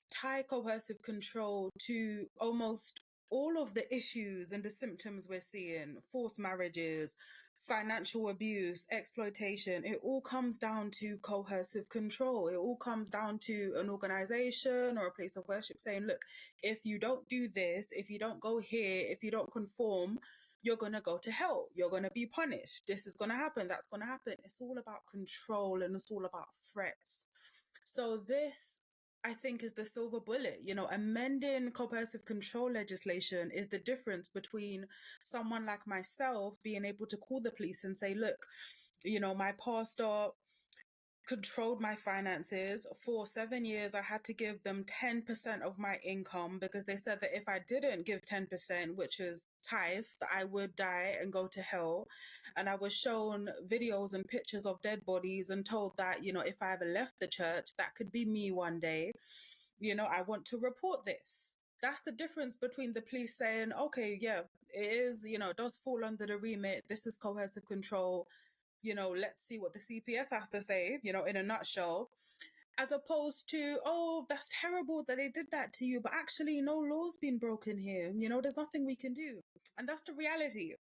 tie coercive control to almost all of the issues and the symptoms we're seeing: forced marriages, financial abuse, exploitation. It all comes down to coercive control. It all comes down to an organization or a place of worship saying, look, if you don't do this, if you don't go here, if you don't conform, you're going to go to hell. You're going to be punished. This is going to happen. That's going to happen. It's all about control and it's all about threats. So this, I think, is the silver bullet. Amending coercive control legislation is the difference between someone like myself being able to call the police and say, look, my pastor controlled my finances. For 7 years, I had to give them 10% of my income because they said that if I didn't give 10%, which is tithe, that I would die and go to hell. And I was shown videos and pictures of dead bodies and told that, if I ever left the church, that could be me one day. I want to report this. That's the difference between the police saying, okay, yeah, it is, it does fall under the remit. This is coercive control. Let's see what the CPS has to say, in a nutshell, as opposed to, oh, that's terrible that they did that to you, but actually no law's been broken here. There's nothing we can do. And that's the reality.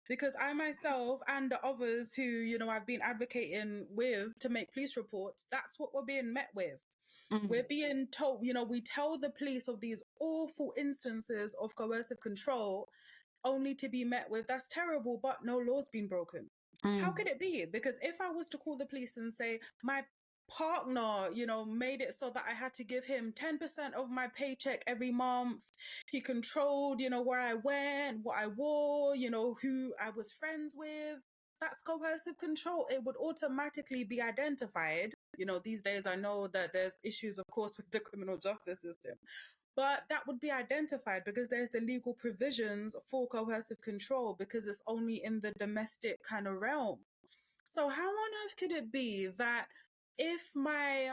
Because I myself and the others who, I've been advocating with to make police reports, that's what we're being met with. We're being told, we tell the police of these awful instances of coercive control only to be met with, that's terrible, but no law's been broken. How could it be? Because if I was to call the police and say my partner, made it so that I had to give him 10% of my paycheck every month, he controlled, where I went, what I wore, who I was friends with, that's coercive control. It would automatically be identified. These days I know that there's issues, of course, with the criminal justice system. But that would be identified because there's the legal provisions for coercive control because it's only in the domestic kind of realm. So how on earth could it be that if my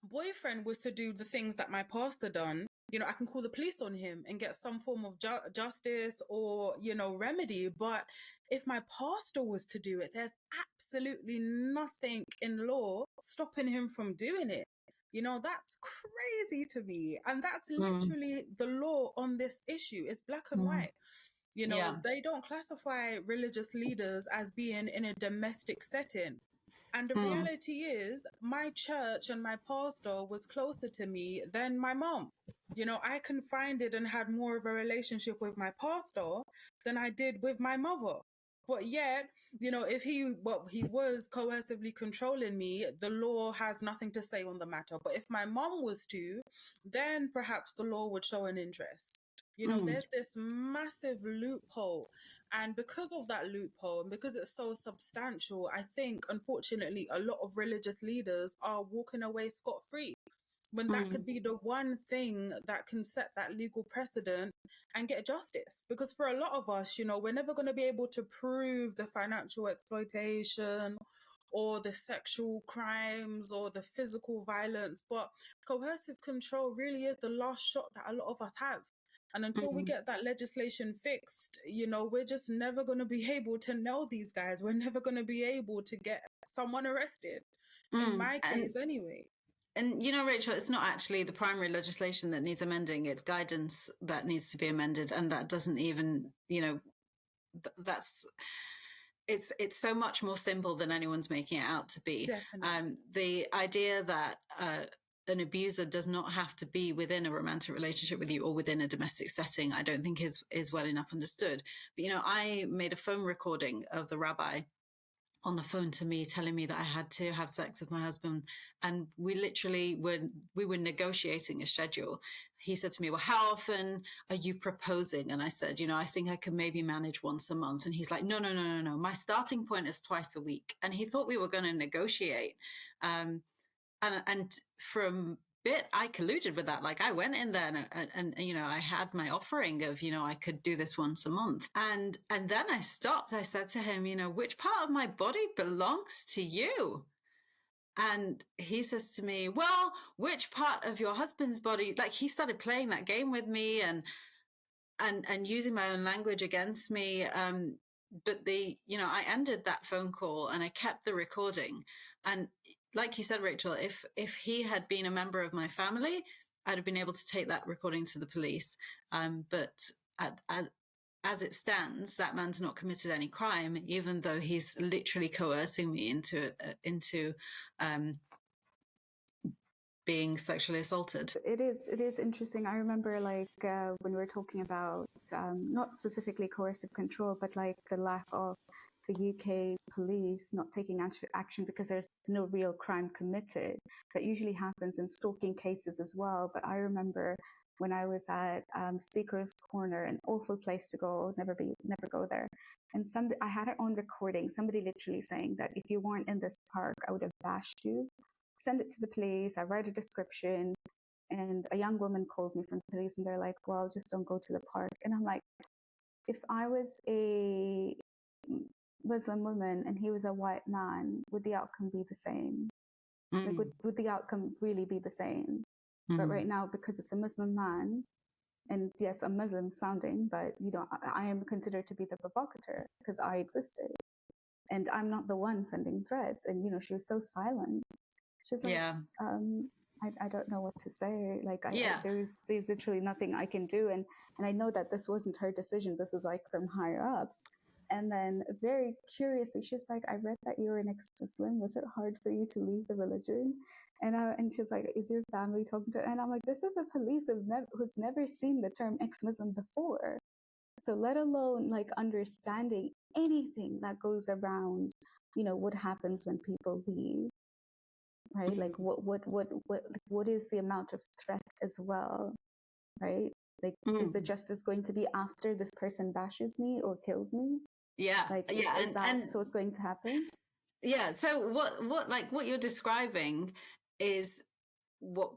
boyfriend was to do the things that my pastor done, I can call the police on him and get some form of justice or, remedy. But if my pastor was to do it, there's absolutely nothing in law stopping him from doing it. That's crazy to me. And that's literally the law on this issue. It's black and white. They don't classify religious leaders as being in a domestic setting. And the reality is my church and my pastor was closer to me than my mom. I confided and had more of a relationship with my pastor than I did with my mother. But yet, if he was coercively controlling me, the law has nothing to say on the matter. But if my mom was to, then perhaps the law would show an interest. There's this massive loophole. And because of that loophole, and because it's so substantial, I think, unfortunately, a lot of religious leaders are walking away scot-free when that could be the one thing that can set that legal precedent and get justice. Because for a lot of us, we're never going to be able to prove the financial exploitation or the sexual crimes or the physical violence, but coercive control really is the last shot that a lot of us have. And until we get that legislation fixed, we're just never going to be able to nail these guys. We're never going to be able to get someone arrested, in my case anyway. And, Rachel, it's not actually the primary legislation that needs amending. It's guidance that needs to be amended. And that doesn't even, that's it's so much more simple than anyone's making it out to be. Definitely. The idea that an abuser does not have to be within a romantic relationship with you or within a domestic setting, I don't think is well enough understood. But I made a phone recording of the rabbi on the phone to me telling me that I had to have sex with my husband, and we literally were negotiating a schedule. He said to me, well, how often are you proposing? And I said, I think I could maybe manage once a month. And he's like, no, my starting point is twice a week. And he thought we were going to negotiate, and from bit I colluded with that. Like, I went in there and I had my offering of I could do this once a month, and then I stopped. I said to him, which part of my body belongs to you? And he says to me, well, which part of your husband's body? Like, he started playing that game with me and using my own language against me. But I ended that phone call and I kept the recording. And like you said, Rachel, if he had been a member of my family, I'd have been able to take that recording to the police. But as it stands, that man's not committed any crime, even though he's literally coercing me into being sexually assaulted. It is interesting. I remember when we were talking about not specifically coercive control, but like the lack of the UK police not taking action because there's no real crime committed. That usually happens in stalking cases as well. But I remember when I was at Speaker's Corner, an awful place to go, never go there. And I had it on recording, somebody literally saying that if you weren't in this park, I would have bashed you. Send it to the police. I write a description, and a young woman calls me from the police, and they're like, well, just don't go to the park. And I'm like, if I was a Muslim woman and he was a white man, would the outcome be the same? Like, would the outcome really be the same? But right now, because it's a Muslim man, and yes, I'm Muslim sounding, but I am considered to be the provocateur because I existed, and I'm not the one sending threats. And she was so silent. She's like, yeah. I don't know what to say. Like, there's literally nothing I can do. And I know that this wasn't her decision. This was like from higher ups. And then very curiously, she's like, I read that you're an ex-Muslim. Was it hard for you to leave the religion? And she's like, is your family talking to her? And I'm like, this is a police who's never seen the term ex-Muslim before. So let alone like understanding anything that goes around, what happens when people leave. Right? Like what is the amount of threat as well, right? Like, is the justice going to be after this person bashes me or kills me? Yeah. Like, yeah. is that so it's going to happen? Yeah. So what you're describing is what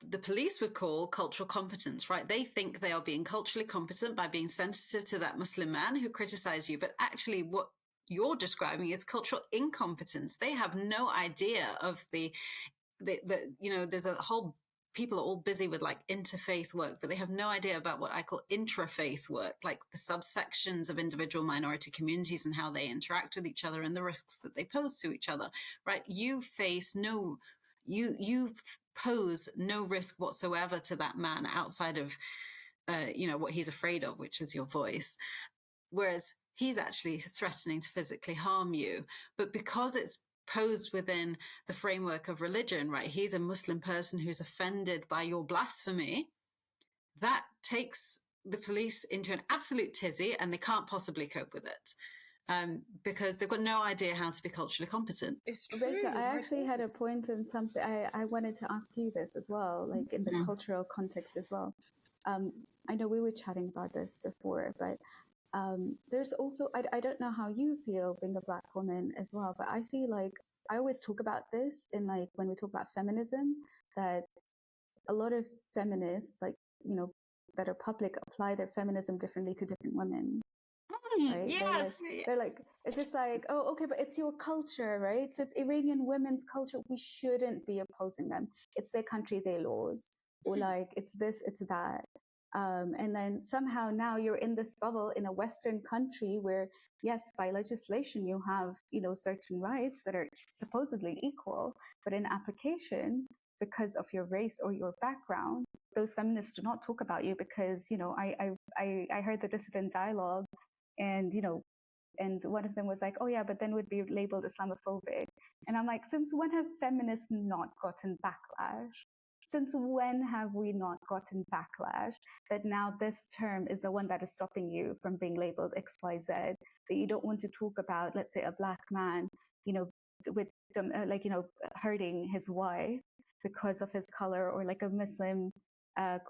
the police would call cultural competence, right? They think they are being culturally competent by being sensitive to that Muslim man who criticized you, but actually what you're describing is cultural incompetence. They have no idea of the there's a whole, people are all busy with like interfaith work, but they have no idea about what I call intrafaith work, like the subsections of individual minority communities and how they interact with each other and the risks that they pose to each other, right? You pose no risk whatsoever to that man outside of what he's afraid of, which is your voice. Whereas he's actually threatening to physically harm you. But because it's posed within the framework of religion, right? He's a Muslim person who's offended by your blasphemy. That takes the police into an absolute tizzy, and they can't possibly cope with it. Because they've got no idea how to be culturally competent. It's true. Rachel, I actually had a point on something. I wanted to ask you this as well, like in the cultural context as well. I know we were chatting about this before, but there's also, I don't know how you feel being a Black woman as well, but I feel like I always talk about this in like when we talk about feminism, that a lot of feminists, like, that are public, apply their feminism differently to different women. Right? Yes. They're like, it's just like, oh, okay, but it's your culture, right? So it's Iranian women's culture. We shouldn't be opposing them. It's their country, their laws. Or like, it's this, it's that. And then somehow now you're in this bubble in a Western country where, yes, by legislation, you have, certain rights that are supposedly equal, but in application, because of your race or your background, those feminists do not talk about you because, I heard the dissident dialogue, and, And one of them was like, oh yeah, but then we'd be labeled Islamophobic. And I'm like, since when have feminists not gotten backlash? Since when have we not gotten backlash that now this term is the one that is stopping you from being labeled XYZ, that you don't want to talk about, let's say, a black man, with hurting his wife because of his color, or like a Muslim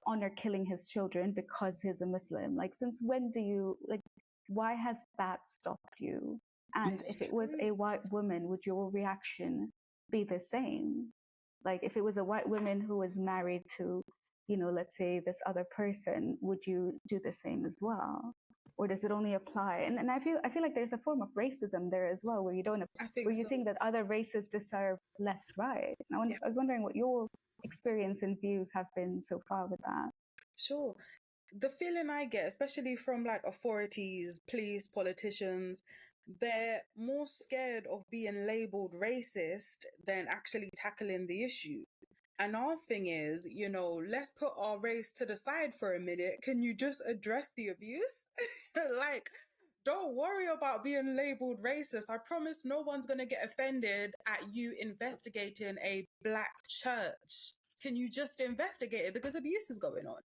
honor killing his children because he's a Muslim. Like, since when do you, like, why has that stopped you? And if it was a white woman, would your reaction be the same? Like, if it was a white woman who was married to, let's say this other person, would you do the same as well? Or does it only apply? And I feel like there's a form of racism there as well, where you think that other races deserve less rights. And I was wondering what your experience and views have been so far with that. Sure. The feeling I get, especially from like authorities, police, politicians, they're more scared of being labeled racist than actually tackling the issue. And our thing is, let's put our race to the side for a minute. Can you just address the abuse? Like, don't worry about being labeled racist. I promise no one's going to get offended at you investigating a black church. Can you just investigate it? Because abuse is going on.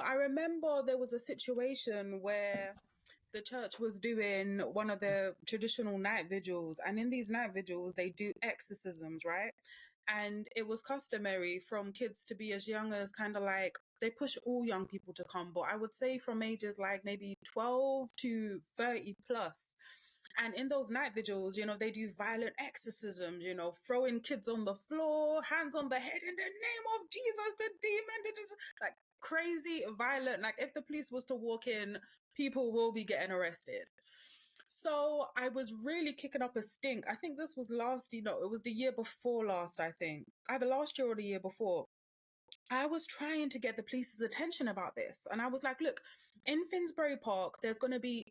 I remember there was a situation where the church was doing one of their traditional night vigils. And in these night vigils, they do exorcisms, right? And it was customary from kids to be as young as kind of like, they push all young people to come, but I would say from ages like maybe 12 to 30 plus. And in those night vigils, they do violent exorcisms, throwing kids on the floor, hands on the head, in the name of Jesus, the demon, like crazy, violent. Like, if the police was to walk in, people will be getting arrested. So I was really kicking up a stink. I think this was it was the year before last, I think. Either last year or the year before. I was trying to get the police's attention about this. And I was like, look, in Finsbury Park, there's going to be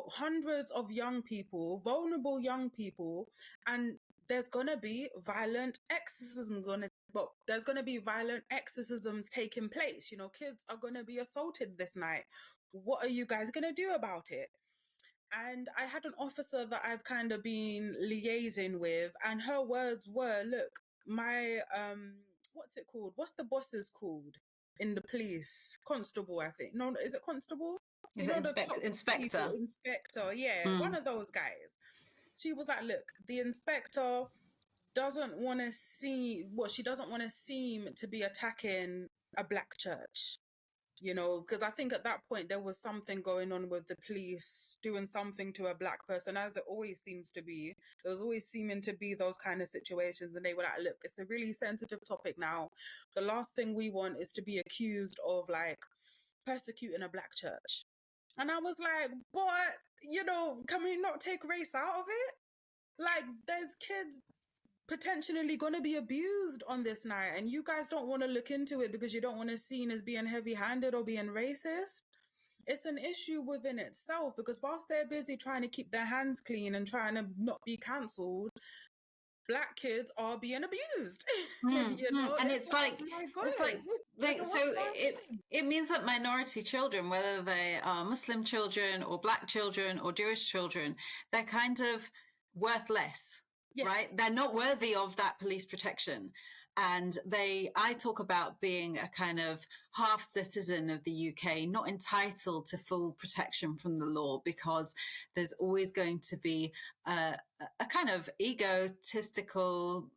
hundreds of young people, vulnerable young people, and there's going to be violent exorcisms there's going to be violent exorcisms taking place. Kids are going to be assaulted this night. What are you guys going to do about it? And I had an officer that I've kind of been liaising with, and her words were, look, my, what's it called? What's the bosses called in the police? Constable, I think. No, is it constable? Is it inspector? Inspector, yeah. One of those guys. She was like, look, the inspector doesn't want to she doesn't want to seem to be attacking a black church. Because I think at that point there was something going on with the police doing something to a black person, as it always seems to be. There was always seeming to be those kind of situations, and they were like, look, it's a really sensitive topic now. The last thing we want is to be accused of like persecuting a black church. And I was like, but, can we not take race out of it? Like, there's kids potentially going to be abused on this night, and you guys don't want to look into it because you don't want to seen as being heavy-handed or being racist. It's an issue within itself, because whilst they're busy trying to keep their hands clean and trying to not be cancelled, black kids are being abused. And it's like it means that minority children, whether they are Muslim children or black children or Jewish children, they're kind of worth less. Yes. Right? They're not worthy of that police protection. And I talk about being a kind of half citizen of the UK, not entitled to full protection from the law, because there's always going to be a kind of egotistical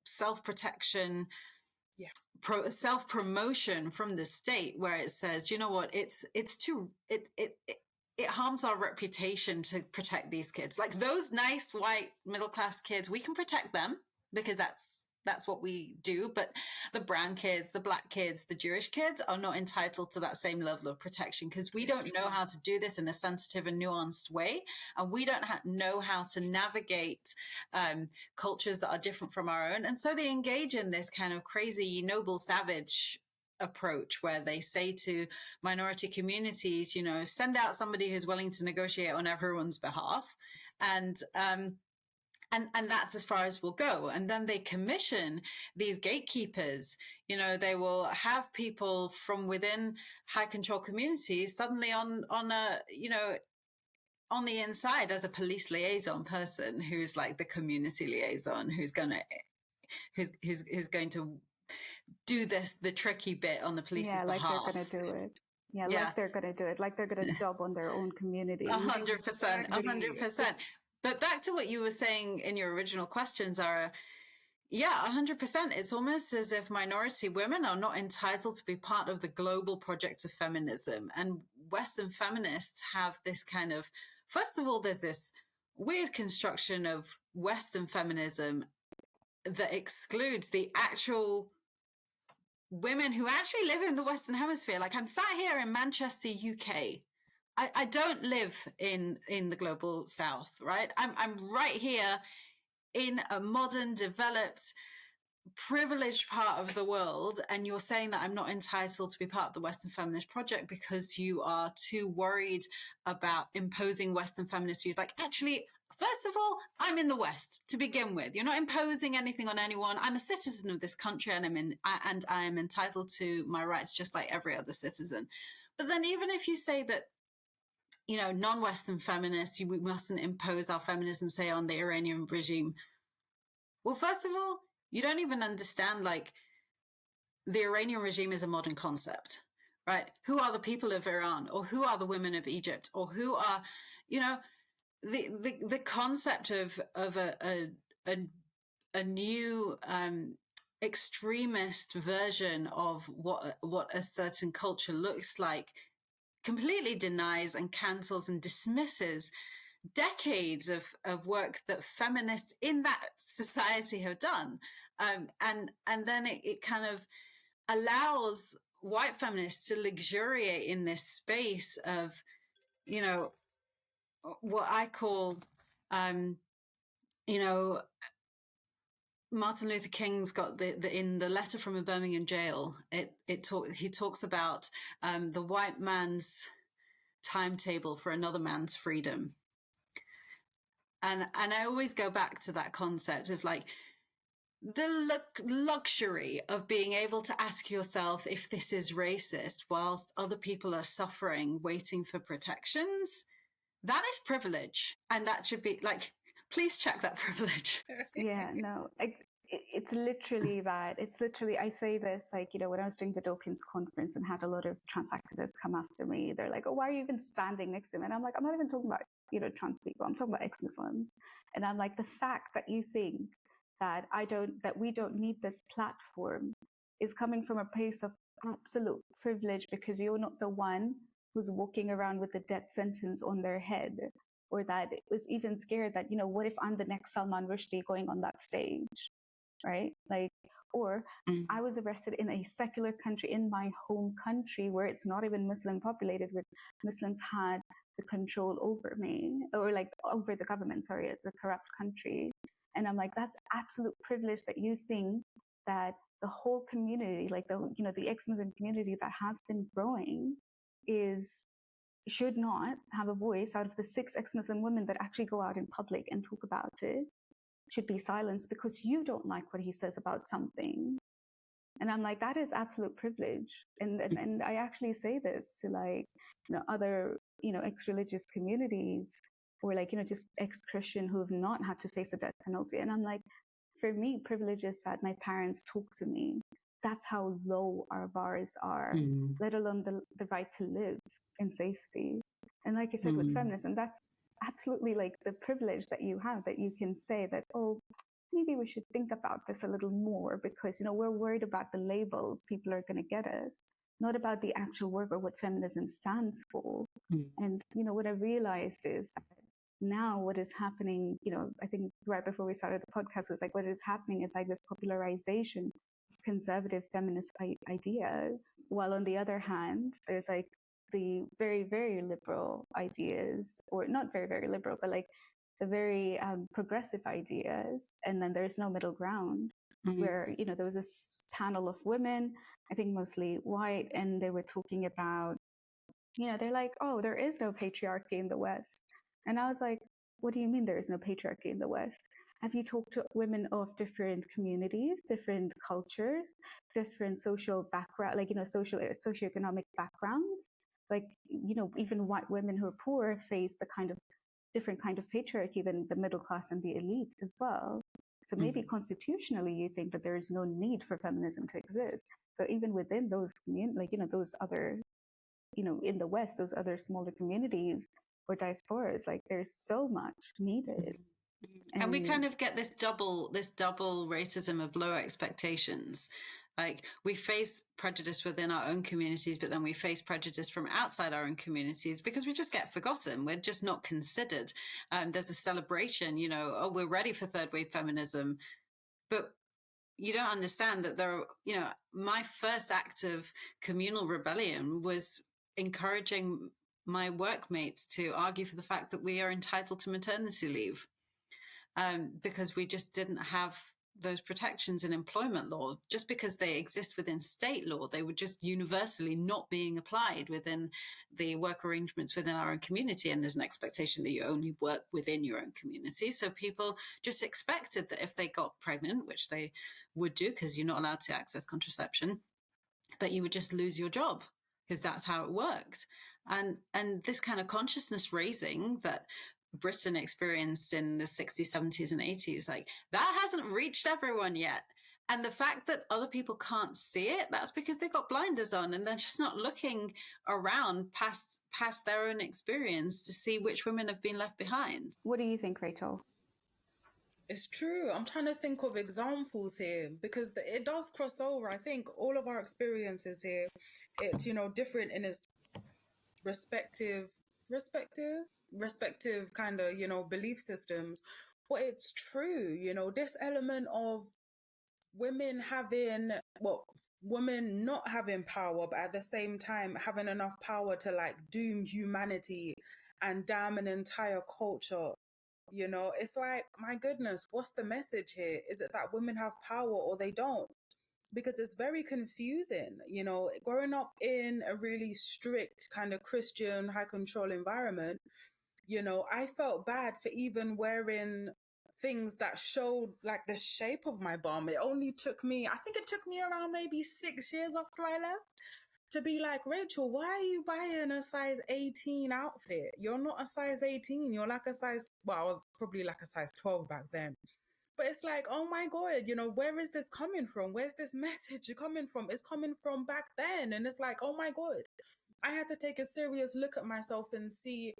self-protection, self-promotion from the state, where it says, you know what, it harms our reputation to protect these kids. Like, those nice white middle-class kids, we can protect them because that's what we do. But the brown kids, the black kids, the Jewish kids are not entitled to that same level of protection, because we don't know how to do this in a sensitive and nuanced way. And we don't know how to navigate cultures that are different from our own. And so they engage in this kind of crazy, noble, savage approach where they say to minority communities, send out somebody who's willing to negotiate on everyone's behalf, and that's as far as we'll go. And then they commission these gatekeepers. They will have people from within high control communities suddenly on a on the inside, as a police liaison person, who's like the community liaison, who's going to do the tricky bit on the police's behalf. Like they're going to do it. Yeah, like they're going to do it. Like they're going to dub on their own community. 100%, 100%. But back to what you were saying in your original question, Zara. Yeah, 100%. It's almost as if minority women are not entitled to be part of the global project of feminism. And Western feminists have this kind of, first of all, there's this weird construction of Western feminism that excludes the actual women who actually live in the Western Hemisphere. Like, I'm sat here in Manchester, UK. I don't live in the global South, right? I'm right here in a modern, developed, privileged part of the world, and you're saying that I'm not entitled to be part of the Western Feminist Project because you are too worried about imposing Western feminist views. Like, actually, first of all, I'm in the West to begin with. You're not imposing anything on anyone. I'm a citizen of this country, and I am entitled to my rights just like every other citizen. But then even if you say that, you know, non-Western feminists, we mustn't impose our feminism, say, on the Iranian regime. Well, first of all, you don't even understand, like, the Iranian regime is a modern concept, right? Who are the people of Iran, or who are the women of Egypt, or who are, you know, the concept of a new extremist version of what a certain culture looks like completely denies and cancels and dismisses decades of work that feminists in that society have done. And then it kind of allows white feminists to luxuriate in this space of, you know, what I call, you know, Martin Luther King's got in the letter from a Birmingham jail. He talks about the white man's timetable for another man's freedom, and I always go back to that concept of, like, the luxury of being able to ask yourself if this is racist whilst other people are suffering, waiting for protections. That is privilege, and that should be, like, please check that privilege. Yeah, no, it's literally that. It's literally, I say this, like, you know, when I was doing the Dawkins conference and had a lot of trans activists come after me, they're like, oh, why are you even standing next to him? And I'm like, I'm not even talking about, you know, trans people. I'm talking about ex-Muslims. And I'm like, the fact that you think that we don't need this platform is coming from a place of absolute privilege, because you're not the one who's walking around with the death sentence on their head, or that was even scared that, you know, what if I'm the next Salman Rushdie going on that stage, right? Like, or I was arrested in a secular country, in my home country, where it's not even Muslim populated, where Muslims had the control over me, or like over the government, sorry, it's a corrupt country. And I'm like, that's absolute privilege that you think that the whole community, like the ex-Muslim community that has been growing, should not have a voice out of the 6 ex-Muslim women that actually go out in public and talk about it, should be silenced because you don't like what he says about something. And I'm like, that is absolute privilege. And I actually say this to, like, you know, other, you know, ex-religious communities, or, like, you know, just ex-Christian who have not had to face a death penalty. And I'm like, for me, privilege is that my parents talk to me. That's how low our bars are, let alone the right to live in safety. And like you said, with feminism, that's absolutely, like, the privilege that you have, that you can say that, oh, maybe we should think about this a little more, because, you know, we're worried about the labels people are going to get us, not about the actual work or what feminism stands for. And, you know, what I realized is that now what is happening, you know, I think right before we started the podcast was like, what is happening is like this popularization of conservative feminist ideas, while on the other hand, there's like the very, very liberal ideas, or not very, very liberal, but like the very progressive ideas. And then there's no middle ground, where, you know, there was this panel of women, I think mostly white, and they were talking about, you know, they're like, oh, there is no patriarchy in the West. And I was like, what do you mean there is no patriarchy in the West? Have you talked to women of different communities, different cultures, different social background, like, you know, socioeconomic backgrounds? like, even white women who are poor face the kind of different kind of patriarchy than the middle class and the elite as well. So maybe constitutionally you think that there is no need for feminism to exist, but even within those those other, in the West, those other smaller communities or diasporas, like there's so much needed. And we kind of get this double racism of low expectations. Like, we face prejudice within our own communities, but then we face prejudice from outside our own communities because we just get forgotten. We're just not considered. There's a celebration, oh, we're ready for third wave feminism. But you don't understand that there are, my first act of communal rebellion was encouraging my workmates to argue for the fact that we are entitled to maternity leave. Because we just didn't have those protections in employment law. Just because they exist within state law, they were just universally not being applied within the work arrangements within our own community. And there's an expectation that you only work within your own community. So people just expected that if they got pregnant, which they would do because you're not allowed to access contraception, that you would just lose your job because that's how it worked. And this kind of consciousness raising that Britain experienced in the 60s, 70s, and 80s, like, that hasn't reached everyone yet. And the fact that other people can't see it, that's because they've got blinders on and they're just not looking around past their own experience to see which women have been left behind. What do you think, Rachel? It's true. I'm trying to think of examples here because it does cross over. I think all of our experiences here, it's, different in its respective kind of, belief systems. But it's true, this element of women not having power, but at the same time having enough power to like doom humanity and damn an entire culture. It's like, my goodness, what's the message here? Is it that women have power or they don't? Because it's very confusing, growing up in a really strict kind of Christian high control environment. I felt bad for even wearing things that showed like the shape of my bum. I think it took me around maybe 6 years after I left to be like, Rachel, why are you buying a size 18 outfit? You're not a size 18. You're like I was probably like a size 12 back then. But it's like, oh my God, where is this coming from? Where's this message coming from? It's coming from back then. And it's like, oh my God, I had to take a serious look at myself and see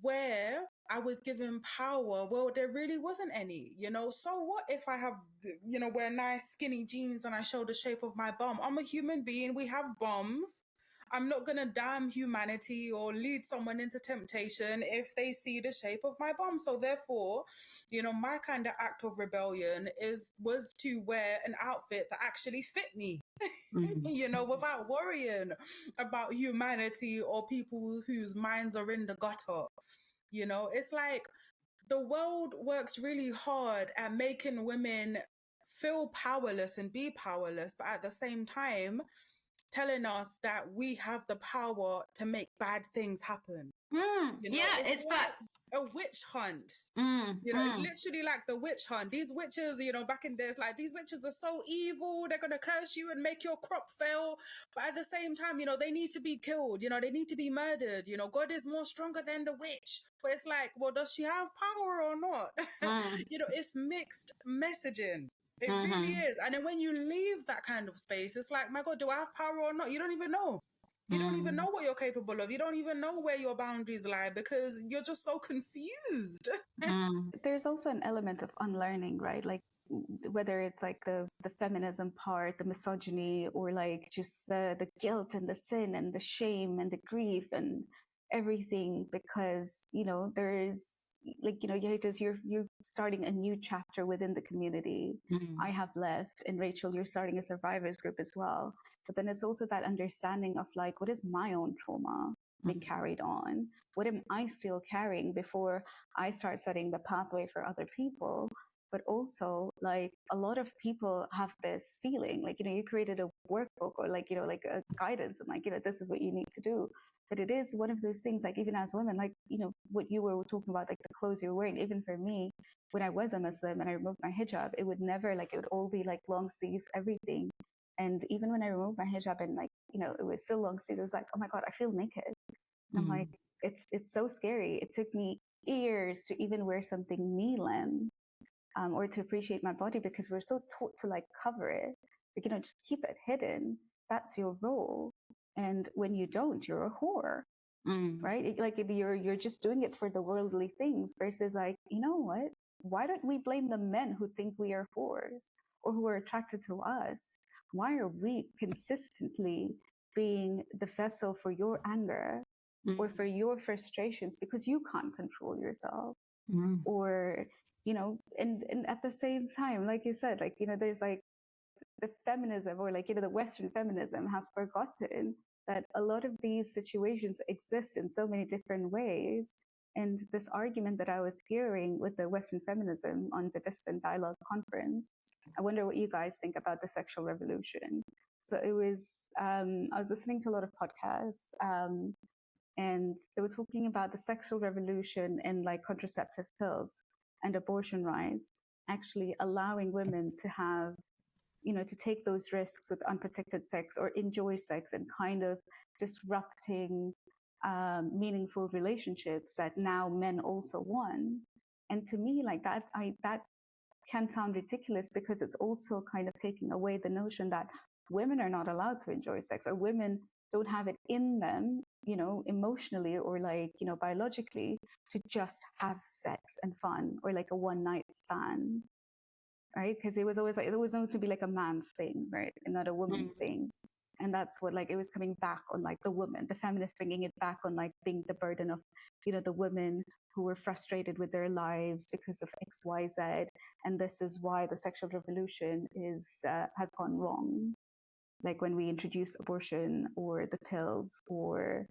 where I was given power. Well, there really wasn't any, so what if I have, wear nice skinny jeans and I show the shape of my bum? I'm a human being. We have bums. I'm not going to damn humanity or lead someone into temptation if they see the shape of my bum. So therefore, my kind of act of rebellion was to wear an outfit that actually fit me, without worrying about humanity or people whose minds are in the gutter. It's like the world works really hard at making women feel powerless and be powerless, but at the same time, telling us that we have the power to make bad things happen. It's like that a witch hunt. It's literally like the witch hunt. These witches, back in there, it's like these witches are so evil. They're gonna curse you and make your crop fail. But at the same time, they need to be killed. They need to be murdered. God is more stronger than the witch. But it's like, well, does she have power or not? It's mixed messaging. It really is. And then when you leave that kind of space, it's like, my God, do I have power or not? You don't even know. You don't even know what you're capable of. You don't even know where your boundaries lie because you're just so confused. There's also an element of unlearning, right? Like, whether it's like the feminism part, the misogyny, or like just the guilt and the sin and the shame and the grief and everything, because there's like because you're starting a new chapter within the community. I have left, and Rachel, you're starting a survivors group as well. But then it's also that understanding of like, what is my own trauma being carried on? What am I still carrying before I start setting the pathway for other people? But also, like, a lot of people have this feeling like, you created a workbook or like, like a guidance and like, this is what you need to do. But it is one of those things, like, even as women, like, what you were talking about, like the clothes you're wearing, even for me, when I was a Muslim and I removed my hijab, it would never, like, it would all be like long sleeves, everything. And even when I removed my hijab and like, you know, it was still long sleeves, it was like, oh my God, I feel naked. And I'm like, it's so scary. It took me years to even wear something knee-length, or to appreciate my body, because we're so taught to like cover it, like, you know, just keep it hidden. That's your role. And when you don't, you're a whore, right? Like you're just doing it for the worldly things versus like, you know what? Why don't we blame the men who think we are whores or who are attracted to us? Why are we consistently being the vessel for your anger or for your frustrations because you can't control yourself? Or, you know, and at the same time, like you said, like, you know, there's like the feminism, or like, you know, the Western feminism has forgotten that a lot of these situations exist in so many different ways. And this argument that I was hearing with the Western feminism on the Dissident Dialogue Conference, I wonder what you guys think about the sexual revolution. So it was, I was listening to a lot of podcasts, and they were talking about the sexual revolution and like contraceptive pills and abortion rights actually allowing women to have, you know, to take those risks with unprotected sex or enjoy sex and kind of disrupting meaningful relationships that now men also want. And to me, like that can sound ridiculous because it's also kind of taking away the notion that women are not allowed to enjoy sex, or women don't have it in them, you know, emotionally or like, you know, biologically, to just have sex and fun or like a one night stand, right? Because it was always like, it was known to be like a man's thing, right? And not a woman's thing. And that's what, like, it was coming back on like the woman, the feminists bringing it back on like being the burden of, you know, the women who were frustrated with their lives because of X, Y, Z. And this is why the sexual revolution has gone wrong. Like when we introduce abortion or the pills or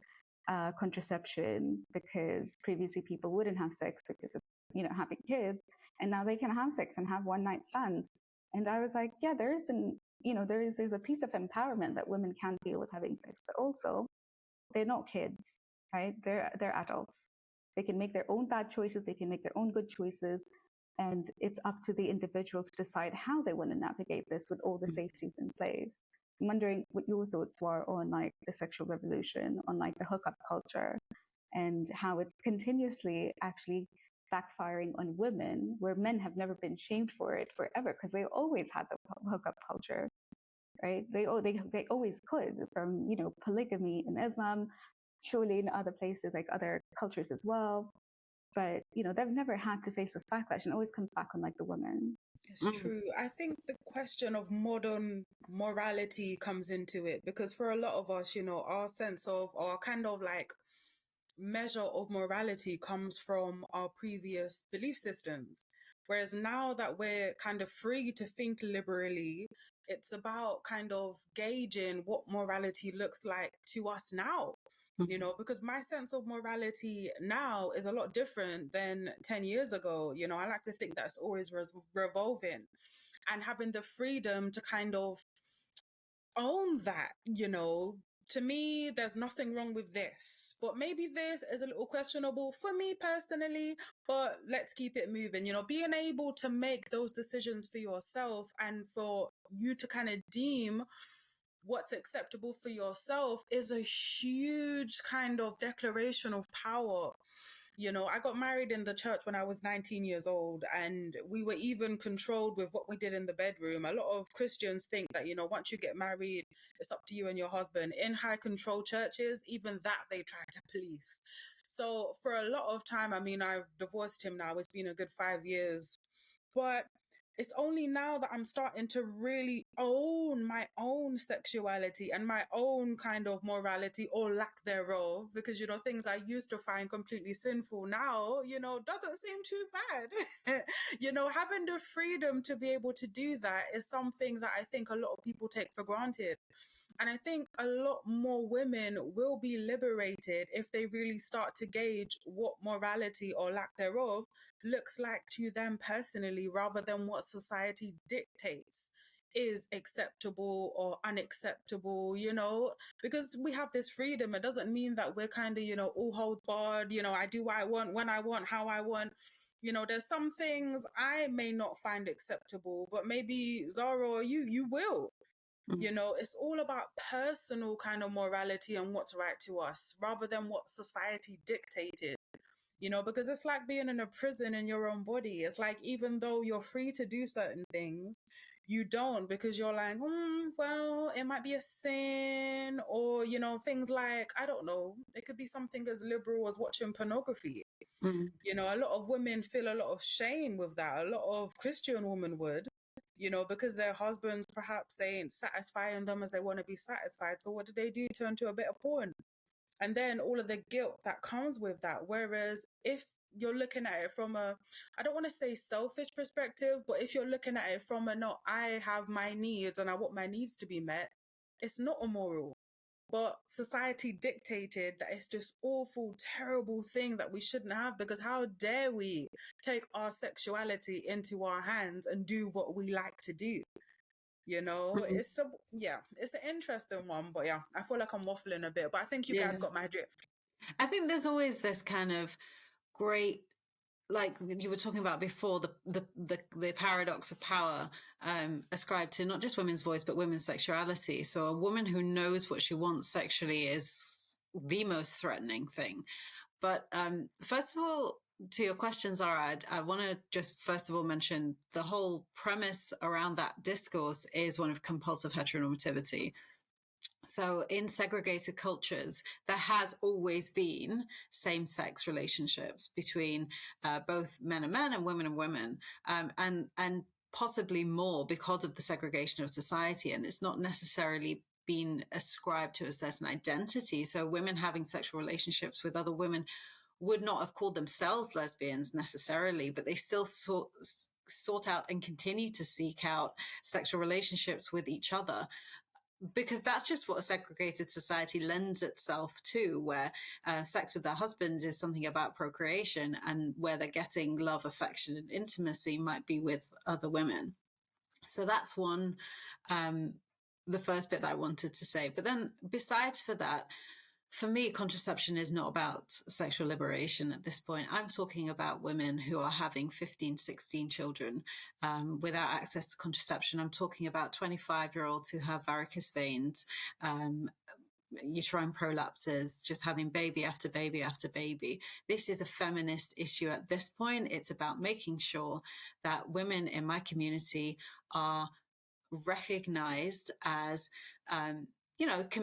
contraception, because previously people wouldn't have sex because of, you know, having kids, and now they can have sex and have one night stands. And I was like, yeah, there's a piece of empowerment that women can deal with having sex, but also they're not kids, right? They're adults. They can make their own bad choices. They can make their own good choices. And it's up to the individual to decide how they want to navigate this with all the safeties in place. I'm wondering what your thoughts were on like the sexual revolution, on like the hookup culture, and how it's continuously actually backfiring on women, where men have never been shamed for it forever because they always had the hookup culture, right? They always could, from, you know, polygamy in Islam, surely in other places like other cultures as well. But, you know, they've never had to face this backlash, and it always comes back on like the women. It's true. I think the question of modern morality comes into it, because for a lot of us, you know, our sense of, or kind of like measure of morality comes from our previous belief systems. Whereas now that we're kind of free to think liberally, it's about kind of gauging what morality looks like to us now. You know, because my sense of morality now is a lot different than 10 years ago. You know, I like to think that's always revolving, and having the freedom to kind of own that, you know. To me, there's nothing wrong with this, but maybe this is a little questionable for me personally, but let's keep it moving. You know, being able to make those decisions for yourself and for you to kind of deem what's acceptable for yourself is a huge kind of declaration of power. You know, I got married in the church when I was 19 years old, and we were even controlled with what we did in the bedroom. A lot of Christians think that, you know, once you get married, it's up to you and your husband. In high control churches, even that they try to police. So for a lot of time, I mean, I've divorced him now. It's been a good 5 years. But it's only now that I'm starting to really own my own sexuality and my own kind of morality, or lack thereof, because, you know, things I used to find completely sinful now, you know, doesn't seem too bad. You know, having the freedom to be able to do that is something that I think a lot of people take for granted. And I think a lot more women will be liberated if they really start to gauge what morality or lack thereof looks like to them personally, rather than what society dictates is acceptable or unacceptable, you know, because we have this freedom. It doesn't mean that we're kind of, you know, all holds barred, you know, I do what I want, when I want, how I want. You know, there's some things I may not find acceptable, but maybe Zara or you will. You know, it's all about personal kind of morality and what's right to us rather than what society dictated. You know, because it's like being in a prison in your own body. It's like, even though you're free to do certain things, you don't, because you're like, well, it might be a sin, or, you know, things like, I don't know, it could be something as liberal as watching pornography. You know, a lot of women feel a lot of shame with that. A lot of Christian women would, you know, because their husbands perhaps they ain't satisfying them as they want to be satisfied. So what do? Turn to a bit of porn. And then all of the guilt that comes with that. Whereas if you're looking at it from a, I don't want to say selfish perspective, but if you're looking at it from a, no, I have my needs and I want my needs to be met, it's not immoral. But society dictated that it's this awful, terrible thing that we shouldn't have, because how dare we take our sexuality into our hands and do what we like to do? You know, it's an interesting one, but yeah, I feel like I'm waffling a bit, but I think you guys got my drift. I think there's always this kind of great, like you were talking about before, the paradox of power ascribed to not just women's voice but women's sexuality. So a woman who knows what she wants sexually is the most threatening thing. But first of all, to your question, Zara, I want to just first of all mention the whole premise around that discourse is one of compulsive heteronormativity. So in segregated cultures, there has always been same-sex relationships between both men and men and women, and possibly more because of the segregation of society. And it's not necessarily been ascribed to a certain identity. So women having sexual relationships with other women would not have called themselves lesbians necessarily, but they still sought out and continue to seek out sexual relationships with each other, because that's just what a segregated society lends itself to, where sex with their husbands is something about procreation, and where they're getting love, affection, and intimacy might be with other women. So that's one, the first bit that I wanted to say. But then besides for that, for me, contraception is not about sexual liberation at this point. I'm talking about women who are having 15, 16 children without access to contraception. I'm talking about 25-year-olds who have varicose veins, uterine prolapses, just having baby after baby after baby. This is a feminist issue at this point. It's about making sure that women in my community are recognized as, can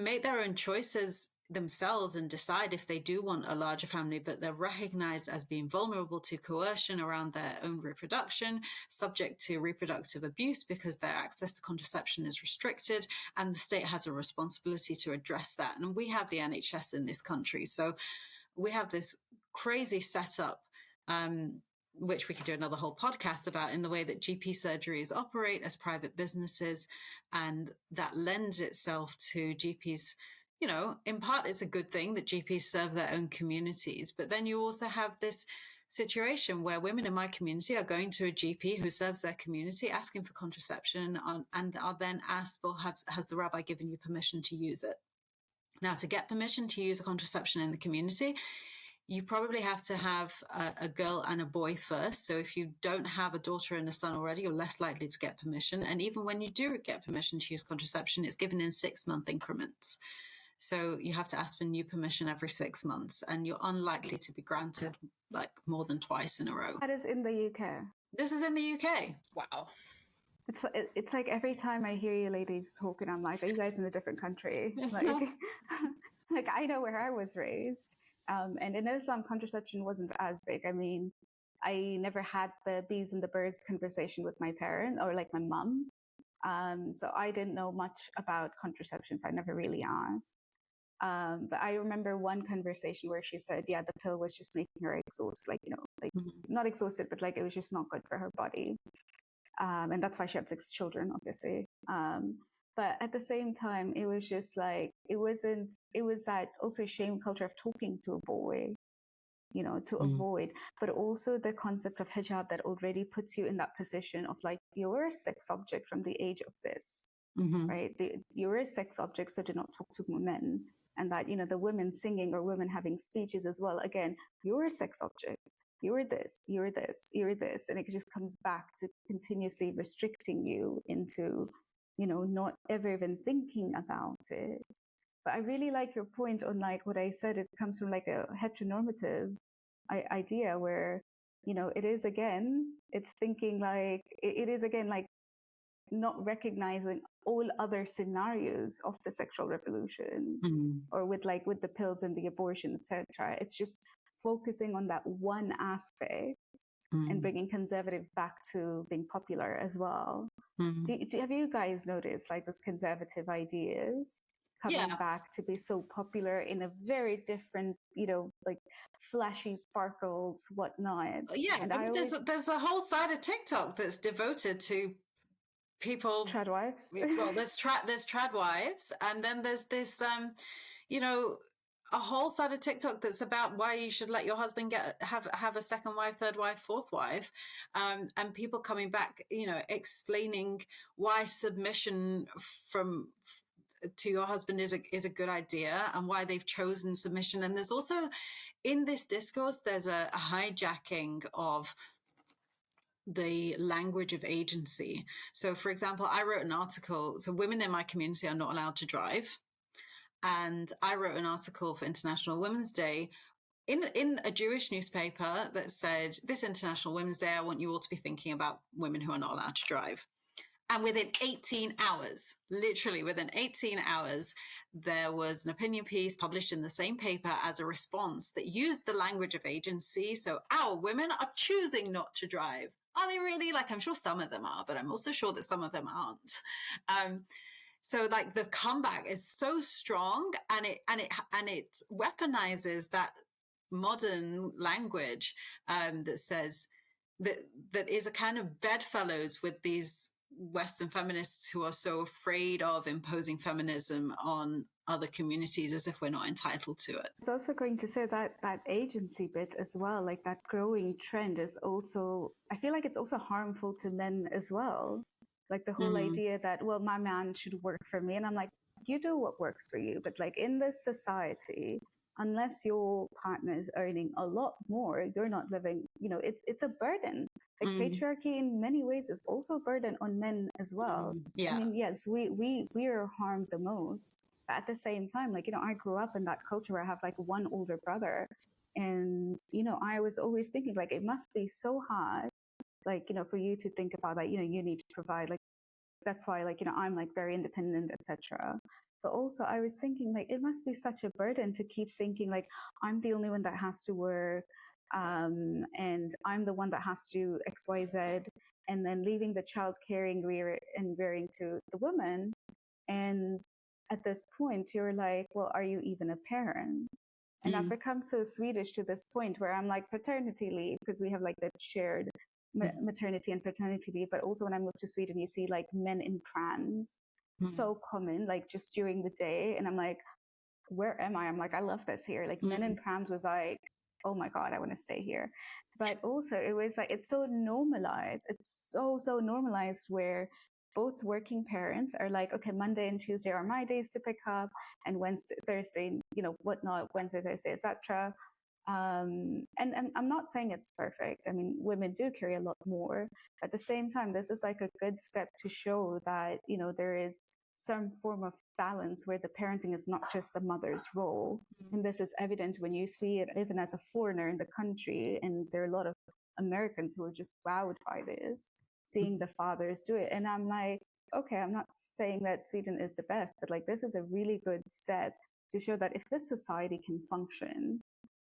make their own choices themselves and decide if they do want a larger family, but they're recognized as being vulnerable to coercion around their own reproduction, subject to reproductive abuse because their access to contraception is restricted, and the state has a responsibility to address that. And we have the NHS in this country, so we have this crazy setup, which we could do another whole podcast about, in the way that GP surgeries operate as private businesses, and that lends itself to GPs. In part, it's a good thing that GPs serve their own communities. But then you also have this situation where women in my community are going to a GP who serves their community, asking for contraception, and are then asked, well, has the rabbi given you permission to use it? Now, to get permission to use a contraception in the community, you probably have to have a girl and a boy first. So if you don't have a daughter and a son already, you're less likely to get permission. And even when you do get permission to use contraception, it's given in 6-month increments. So you have to ask for new permission every 6 months, and you're unlikely to be granted like more than twice in a row. That is in the UK. This is in the UK. Wow. It's like every time I hear you ladies talking, I'm like, are you guys in a different country? Like I know where I was raised. And in Islam, contraception wasn't as big. I mean, I never had the bees and the birds conversation with my parent or like my mum. So I didn't know much about contraception, so I never really asked. But I remember one conversation where she said, yeah, the pill was just making her exhausted, not exhausted, but like it was just not good for her body. And that's why she had 6 children, obviously. But at the same time, it was just like, it was that also shame culture of talking to a boy, to avoid, but also the concept of hijab that already puts you in that position of like, you're a sex object from the age of this, right? You're a sex object, so do not talk to men. And that, the women singing or women having speeches as well. Again, you're a sex object. You're this, you're this, you're this. And it just comes back to continuously restricting you into not ever even thinking about it. But I really like your point on like what I said. It comes from like a heteronormative idea where, it's thinking like, it is again like not recognizing all other scenarios of the sexual revolution or with the pills and the abortion, etc. It's just focusing on that one aspect and bringing conservative back to being popular as well. Have you guys noticed like those conservative ideas coming back to be so popular in a very different, like flashy sparkles, whatnot? Yeah, and I mean, there's a whole side of TikTok that's devoted to people Tradwives. Well, there's Tradwives, and then there's this a whole side of TikTok that's about why you should let your husband have a second wife, third wife, fourth wife, and people coming back, explaining why submission to your husband is a good idea and why they've chosen submission. And there's also in this discourse there's a hijacking of the language of agency. So, for example, I wrote an article. So, women in my community are not allowed to drive. And I wrote an article for International Women's Day in a Jewish newspaper that said, this International Women's Day, I want you all to be thinking about women who are not allowed to drive. And within 18 hours, literally within 18 hours, there was an opinion piece published in the same paper as a response that used the language of agency. So our women are choosing not to drive. Are they really? Like, I'm sure some of them are, but I'm also sure that some of them aren't. So like the comeback is so strong, and it weaponizes that modern language that says that is a kind of bedfellows with these Western feminists who are so afraid of imposing feminism on other communities as if we're not entitled to it. It's also going to say that agency bit as well, like that growing trend is also, I feel like it's also harmful to men as well. Like the whole idea that, well, my man should work for me. And I'm like, you do what works for you. But like in this society, unless your partner is earning a lot more, you're not living, it's a burden. Like patriarchy in many ways is also a burden on men as well. Yeah. I mean, yes, we are harmed the most. But at the same time, like, I grew up in that culture where I have like one older brother. And, I was always thinking like, it must be so hard, like, for you to think about that, you need to provide, like, that's why, like, I'm like very independent, etc. But also I was thinking like, it must be such a burden to keep thinking like, I'm the only one that has to work. And I'm the one that has to do XYZ, and then leaving the child rearing to the woman. And at this point, you're like, well, are you even a parent? And I've become so Swedish to this point where I'm like, paternity leave, because we have like that shared maternity and paternity leave. But also when I moved to Sweden, you see like men in prams, so common, like just during the day. And I'm like, where am I? I'm like, I love this here. Like men in prams was like, oh my God, I want to stay here. But also it was like, it's so normalized. It's so normalized where both working parents are like, okay, Monday and Tuesday are my days to pick up, and Wednesday, Thursday, whatnot, Wednesday, Thursday, etc. And I'm not saying it's perfect. I mean, women do carry a lot more. At the same time, this is like a good step to show that, there is some form of balance where the parenting is not just the mother's role. And this is evident when you see it even as a foreigner in the country. And there are a lot of Americans who are just wowed by this, seeing the fathers do it. And I'm like, okay, I'm not saying that Sweden is the best, but like, this is a really good step to show that if this society can function,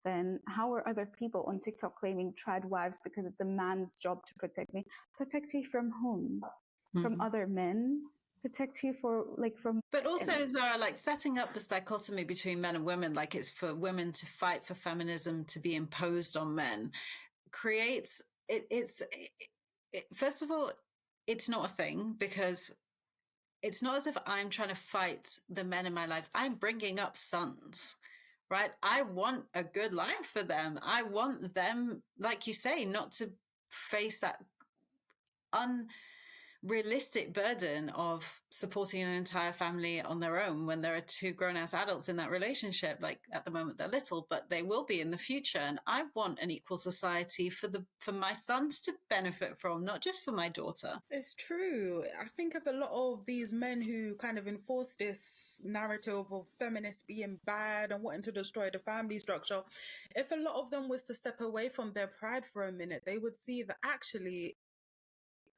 then how are other people on TikTok claiming Tradwives because it's a man's job to protect me? Protect you from whom? From other men? Protect you from... But also, Zara, like setting up this dichotomy between men and women, like it's for women to fight for feminism to be imposed on men, creates first of all, it's not a thing, because it's not as if I'm trying to fight the men in my lives. I'm bringing up sons, right? I want a good life for them. I want them, like you say, not to face that realistic burden of supporting an entire family on their own when there are two grown-ass adults in that relationship. Like at the moment they're little, but they will be in the future. And I want an equal society for my sons to benefit from, not just for my daughter. It's true. I think of a lot of these men who kind of enforce this narrative of feminists being bad and wanting to destroy the family structure. If a lot of them was to step away from their pride for a minute, they would see that actually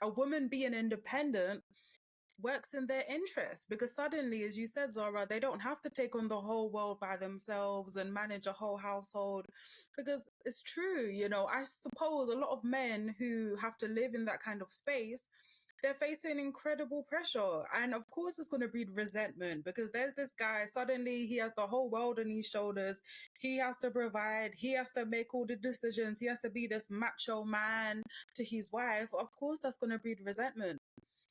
a woman being independent works in their interest, because suddenly, as you said, Zara, they don't have to take on the whole world by themselves and manage a whole household. Because it's true, you know, I suppose a lot of men who have to live in that kind of space, they're facing incredible pressure. And of course, it's going to breed resentment, because there's this guy, suddenly he has the whole world on his shoulders. He has to provide. He has to make all the decisions. He has to be this macho man to his wife. Of course, that's going to breed resentment.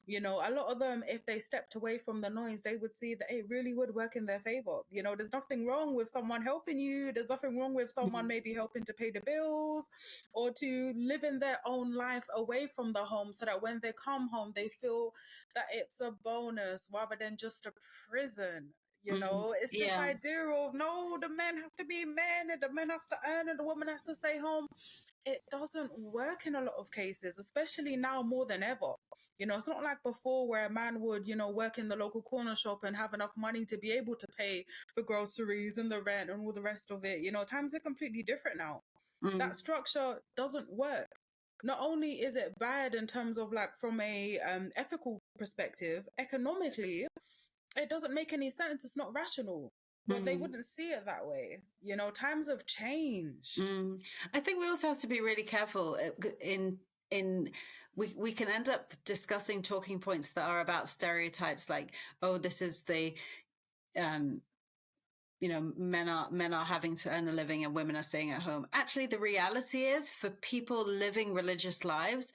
You know, a lot of them, if they stepped away from the noise, they would see that it really would work in their favor. You know, there's nothing wrong with someone helping you. There's nothing wrong with someone maybe helping to pay the bills or to live in their own life away from the home, so that when they come home, they feel that it's a bonus rather than just a prison. You know, it's this idea of, no, the men have to be men and the men have to earn and the woman has to stay home. It doesn't work in a lot of cases, especially now more than ever. You know, it's not like before where a man would, you know, work in the local corner shop and have enough money to be able to pay for groceries and the rent and all the rest of it. You know, times are completely different now. That structure doesn't work. Not only is it bad in terms of like from a ethical perspective, economically, it doesn't make any sense. It's not rational. But they wouldn't see it that way. You know, times have changed. I think we also have to be really careful we can end up discussing talking points that are about stereotypes, like, oh, this is the you know, men are having to earn a living and women are staying at home. Actually, the reality is, for people living religious lives,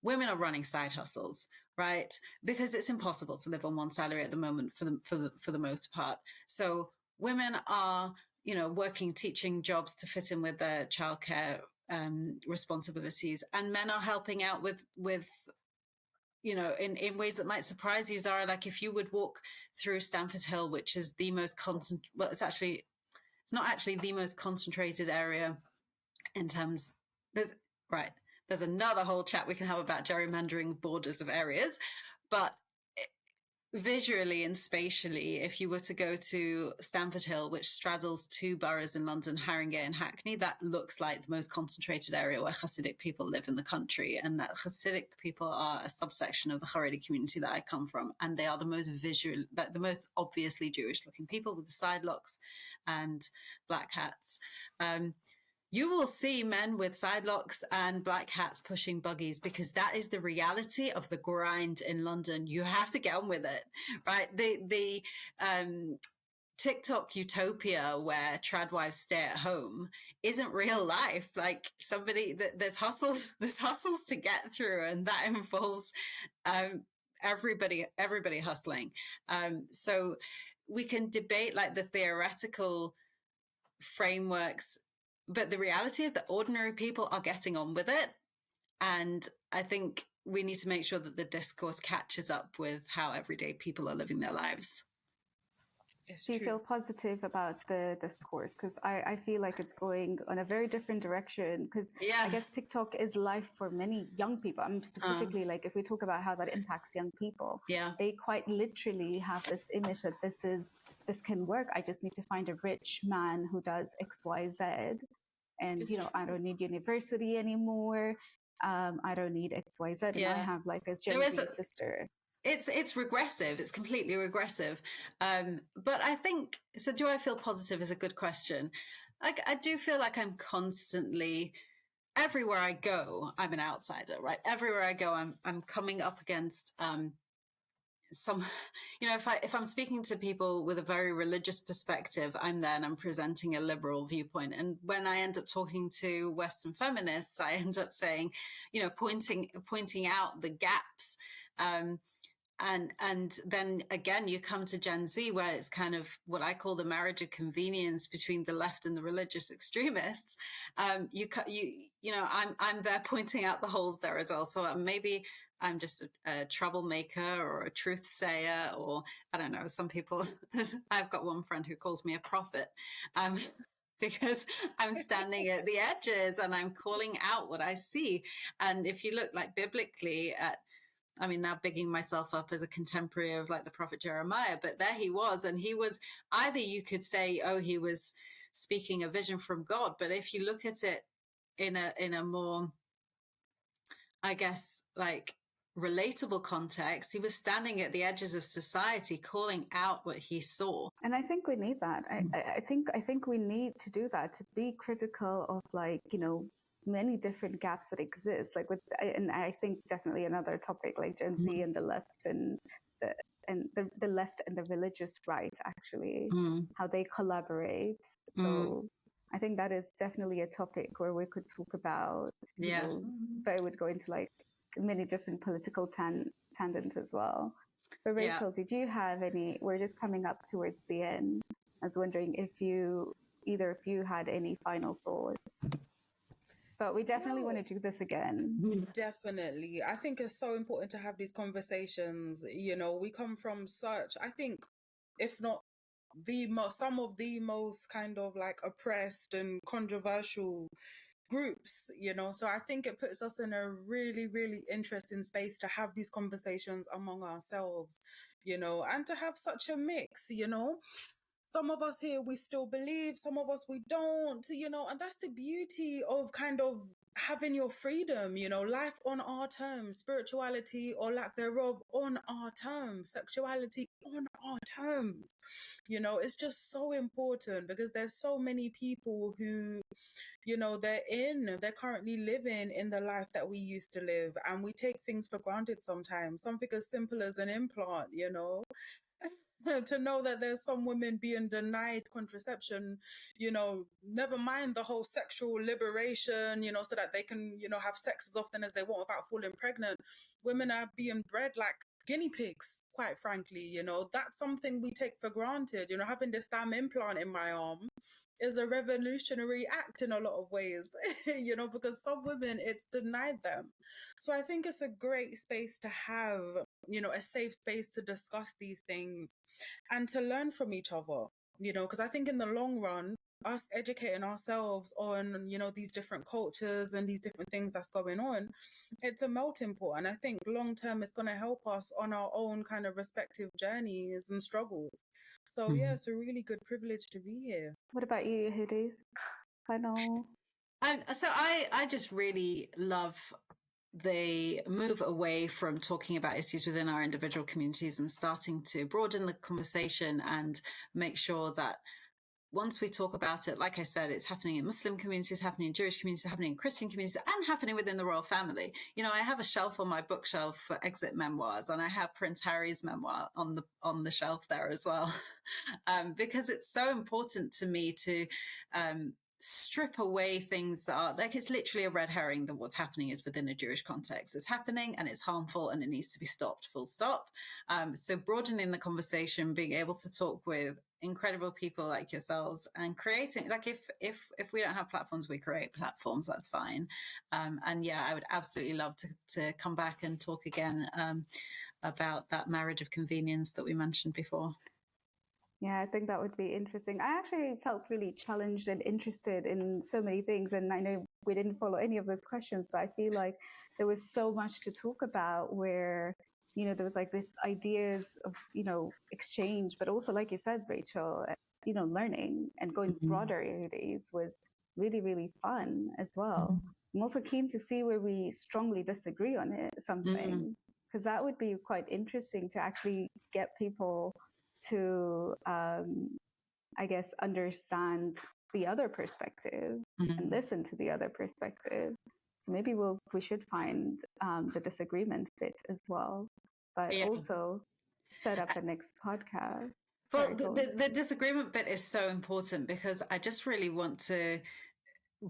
women are running side hustles, right? Because it's impossible to live on one salary at the moment for the most part. So women are, you know, working teaching jobs to fit in with their childcare responsibilities, and men are helping out with you know, in ways that might surprise you, Zara. Like if you would walk through Stamford Hill, which is the most it's not actually the most concentrated area in terms, there's another whole chat we can have about gerrymandering borders of areas, but visually and spatially, if you were to go to Stamford Hill, which straddles two boroughs in London, Haringey and Hackney, that looks like the most concentrated area where Hasidic people live in the country. And that Hasidic people are a subsection of the Haredi community that I come from. And they are the most obviously Jewish looking people, with the side locks and black hats. You will see men with side locks and black hats pushing buggies, because that is the reality of the grind in London. You have to get on with it, right? The TikTok utopia where Tradwives stay at home isn't real life. Like there's hustles to get through, and that involves everybody hustling. So we can debate like the theoretical frameworks, but the reality is that ordinary people are getting on with it. And I think we need to make sure that the discourse catches up with how everyday people are living their lives. Do you feel positive about the discourse? Because I feel like it's going on a very different direction, because I guess TikTok is life for many young people. I'm specifically like, if we talk about how that impacts young people, they quite literally have this image that this can work. I just need to find a rich man who does X, Y, Z. And, it's I don't need university anymore. I don't need X, Y, Z. And I have like a Gen Z sister. It's regressive. It's completely regressive. But I think, so do I feel positive is a good question. I do feel like I'm constantly, everywhere I go, I'm an outsider, right? Everywhere I go, I'm coming up against some, if I'm speaking to people with a very religious perspective, I'm presenting a liberal viewpoint. And when I end up talking to Western feminists, I end up saying, pointing out the gaps. And then again, you come to Gen Z, where it's kind of what I call the marriage of convenience between the left and the religious extremists. I'm there pointing out the holes there as well. So maybe I'm just a troublemaker or a truth sayer, or I don't know, some people, I've got one friend who calls me a prophet. Because I'm standing at the edges and I'm calling out what I see. And if you look like biblically at, I mean, now bigging myself up as a contemporary of like the prophet Jeremiah, but there he was, and he was, either you could say, oh, he was speaking a vision from God, but if you look at it in a more, I guess, like relatable context, he was standing at the edges of society calling out what he saw. And I think we need that. I think we need to do that, to be critical of, like, you know, many different gaps that exist. Like and I think definitely another topic like Gen Z and the left and the left and the religious right, actually, how they collaborate. So I think that is definitely a topic where we could talk about, you know, but it would go into like many different political tangents as well. But Rachel, did you have any, we're just coming up towards the end. I was wondering if either of you had any final thoughts. But we definitely want to do this again. Definitely. I think it's so important to have these conversations. You know, we come from such, I think, if not some of the most kind of like oppressed and controversial groups, you know, so I think it puts us in a really, really interesting space to have these conversations among ourselves, you know, and to have such a mix, you know. Some of us here, we still believe, some of us we don't, you know, and that's the beauty of kind of having your freedom, you know, life on our terms, spirituality or lack thereof on our terms, sexuality on our terms. You know, it's just so important because there's so many people who, you know, they're currently living in the life that we used to live, and we take things for granted sometimes. Something as simple as an implant, you know. To know that there's some women being denied contraception, you know, never mind the whole sexual liberation, you know, so that they can, you know, have sex as often as they want without falling pregnant. Women are being bred like guinea pigs, quite frankly, you know. That's something we take for granted. You know, having this damn implant in my arm is a revolutionary act in a lot of ways, you know, because some women, it's denied them. So I think it's a great space to have, you know, a safe space to discuss these things and to learn from each other, you know, because I think in the long run, us educating ourselves on, you know, these different cultures and these different things that's going on, it's a melting pot. And I think long term it's going to help us on our own kind of respective journeys and struggles. So yeah, it's a really good privilege to be here. What about you, Yehudis? Final? I just really love the move away from talking about issues within our individual communities and starting to broaden the conversation and make sure that once we talk about it, like I said, it's happening in Muslim communities, happening in Jewish communities, happening in Christian communities, and happening within the royal family. You know, I have a shelf on my bookshelf for exit memoirs, and I have Prince Harry's memoir on the shelf there as well, because it's so important to me to strip away things that are like, it's literally a red herring that what's happening is within a Jewish context. It's happening and it's harmful and it needs to be stopped, full stop. So broadening the conversation, being able to talk with incredible people like yourselves and creating, like, if we don't have platforms, we create platforms, that's fine. And yeah, I would absolutely love to come back and talk again about that marriage of convenience that we mentioned before. Yeah, I think that would be interesting. I actually felt really challenged and interested in so many things. And I know we didn't follow any of those questions, but I feel like there was so much to talk about where, you know, there was like this ideas of, you know, exchange, but also, like you said, Rachel, you know, learning and going broader areas was really, really fun as well. I'm also keen to see where we strongly disagree on something, because that would be quite interesting to actually get people to, I guess, understand the other perspective and listen to the other perspective. So maybe we should find the disagreement bit as well, but also set up a next podcast. Well, the disagreement bit is so important because I just really want to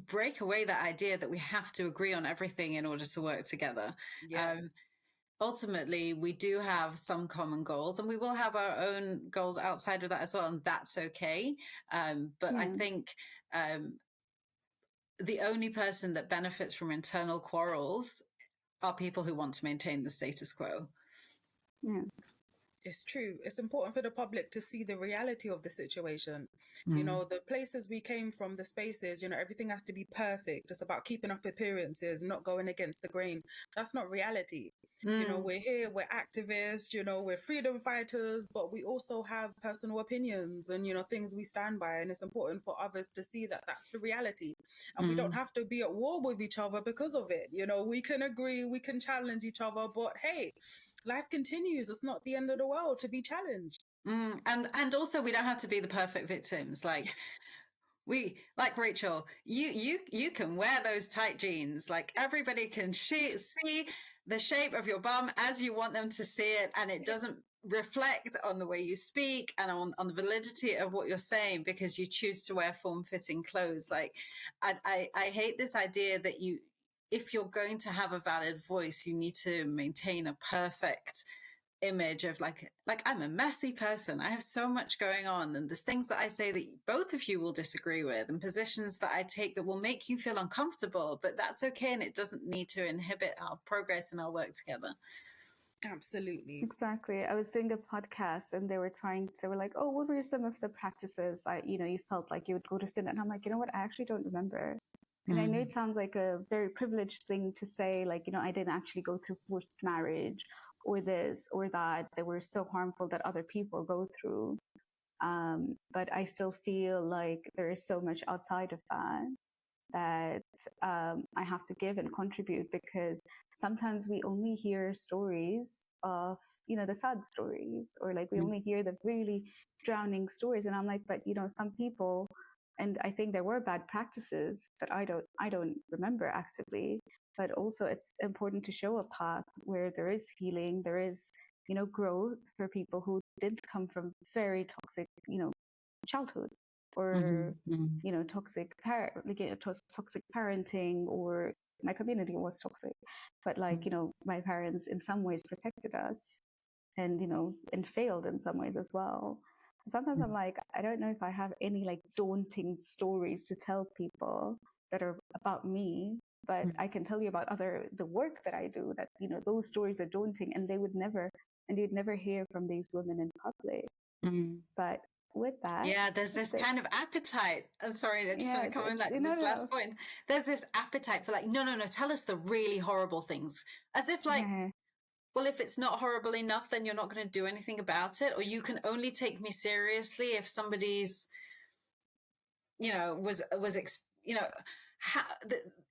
break away that idea that we have to agree on everything in order to work together. Yes. Ultimately, we do have some common goals and we will have our own goals outside of that as well. And that's okay. But I think the only person that benefits from internal quarrels are people who want to maintain the status quo. Yeah. It's true. It's important for the public to see the reality of the situation. You know, the places we came from, the spaces, you know, everything has to be perfect. It's about keeping up appearances, not going against the grain. That's not reality. You know, we're here, we're activists, you know, we're freedom fighters, but we also have personal opinions and, you know, things we stand by. And it's important for others to see that that's the reality. And we don't have to be at war with each other because of it. You know, we can agree, we can challenge each other, but hey, life continues. It's not the end of the world to be challenged. And also we don't have to be the perfect victims. Like like Rachel, you can wear those tight jeans. Like everybody can see the shape of your bum as you want them to see it, and it doesn't reflect on the way you speak and on the validity of what you're saying because you choose to wear form-fitting clothes. Like I hate this idea that if you're going to have a valid voice, you need to maintain a perfect image of like I'm a messy person. I have so much going on, and there's things that I say that both of you will disagree with, and positions that I take that will make you feel uncomfortable, but that's okay, and it doesn't need to inhibit our progress and our work together. Absolutely. Exactly. I was doing a podcast and they were like, oh, what were some of the practices you felt like you would go to sin? And I'm like, you know what? I actually don't remember. And I know it sounds like a very privileged thing to say, like, I didn't actually go through forced marriage or this or that were so harmful that other people go through. But I still feel like there is so much outside of that I have to give and contribute, because sometimes we only hear stories of, the sad stories, or like we only hear the really drowning stories. And I'm like, but some people, and I think there were bad practices that I don't remember actively, but also it's important to show a path where there is healing, there is, growth for people who did come from very toxic, childhood, or toxic toxic parenting, or my community was toxic, but like my parents in some ways protected us, and and failed in some ways as well. So sometimes I'm like, I don't know if I have any like daunting stories to tell people that are about me, but I can tell you about the work that I do, that those stories are daunting, and you'd never hear from these women in public. But with that, there's this kind of appetite. I'm sorry, I just want to come in this last point. There's this appetite for like, no, tell us the really horrible things, as if like, well, if it's not horrible enough, then you're not going to do anything about it, or you can only take me seriously if somebody's,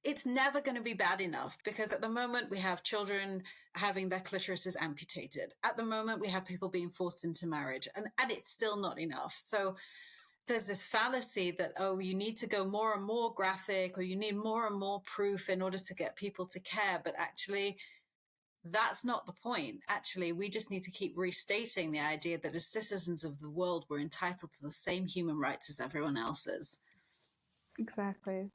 it's never going to be bad enough, because at the moment we have children having their clitorises amputated. At the moment we have people being forced into marriage, and it's still not enough. So there's this fallacy that, oh, you need to go more and more graphic, or you need more and more proof in order to get people to care. But actually, that's not the point. Actually, we just need to keep restating the idea that as citizens of the world, we're entitled to the same human rights as everyone else's. Exactly.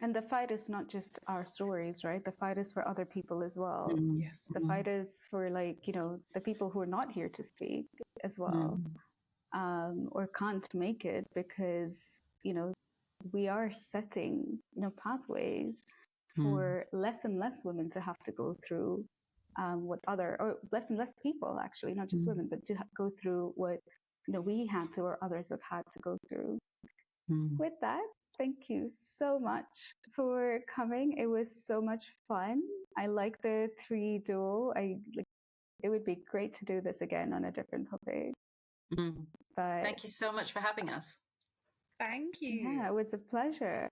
And the fight is not just our stories, right? The fight is for other people as well. Yes. The fight is for like, the people who are not here to speak as well, or can't make it because, we are setting, pathways for less and less women to have to go through or less and less people, actually, not just women, but to go through what, we had to, or others have had to go through. With that, thank you so much for coming. It was so much fun. I like the 3 duo. It would be great to do this again on a different topic. But thank you so much for having us. Thank you. Yeah, it was a pleasure.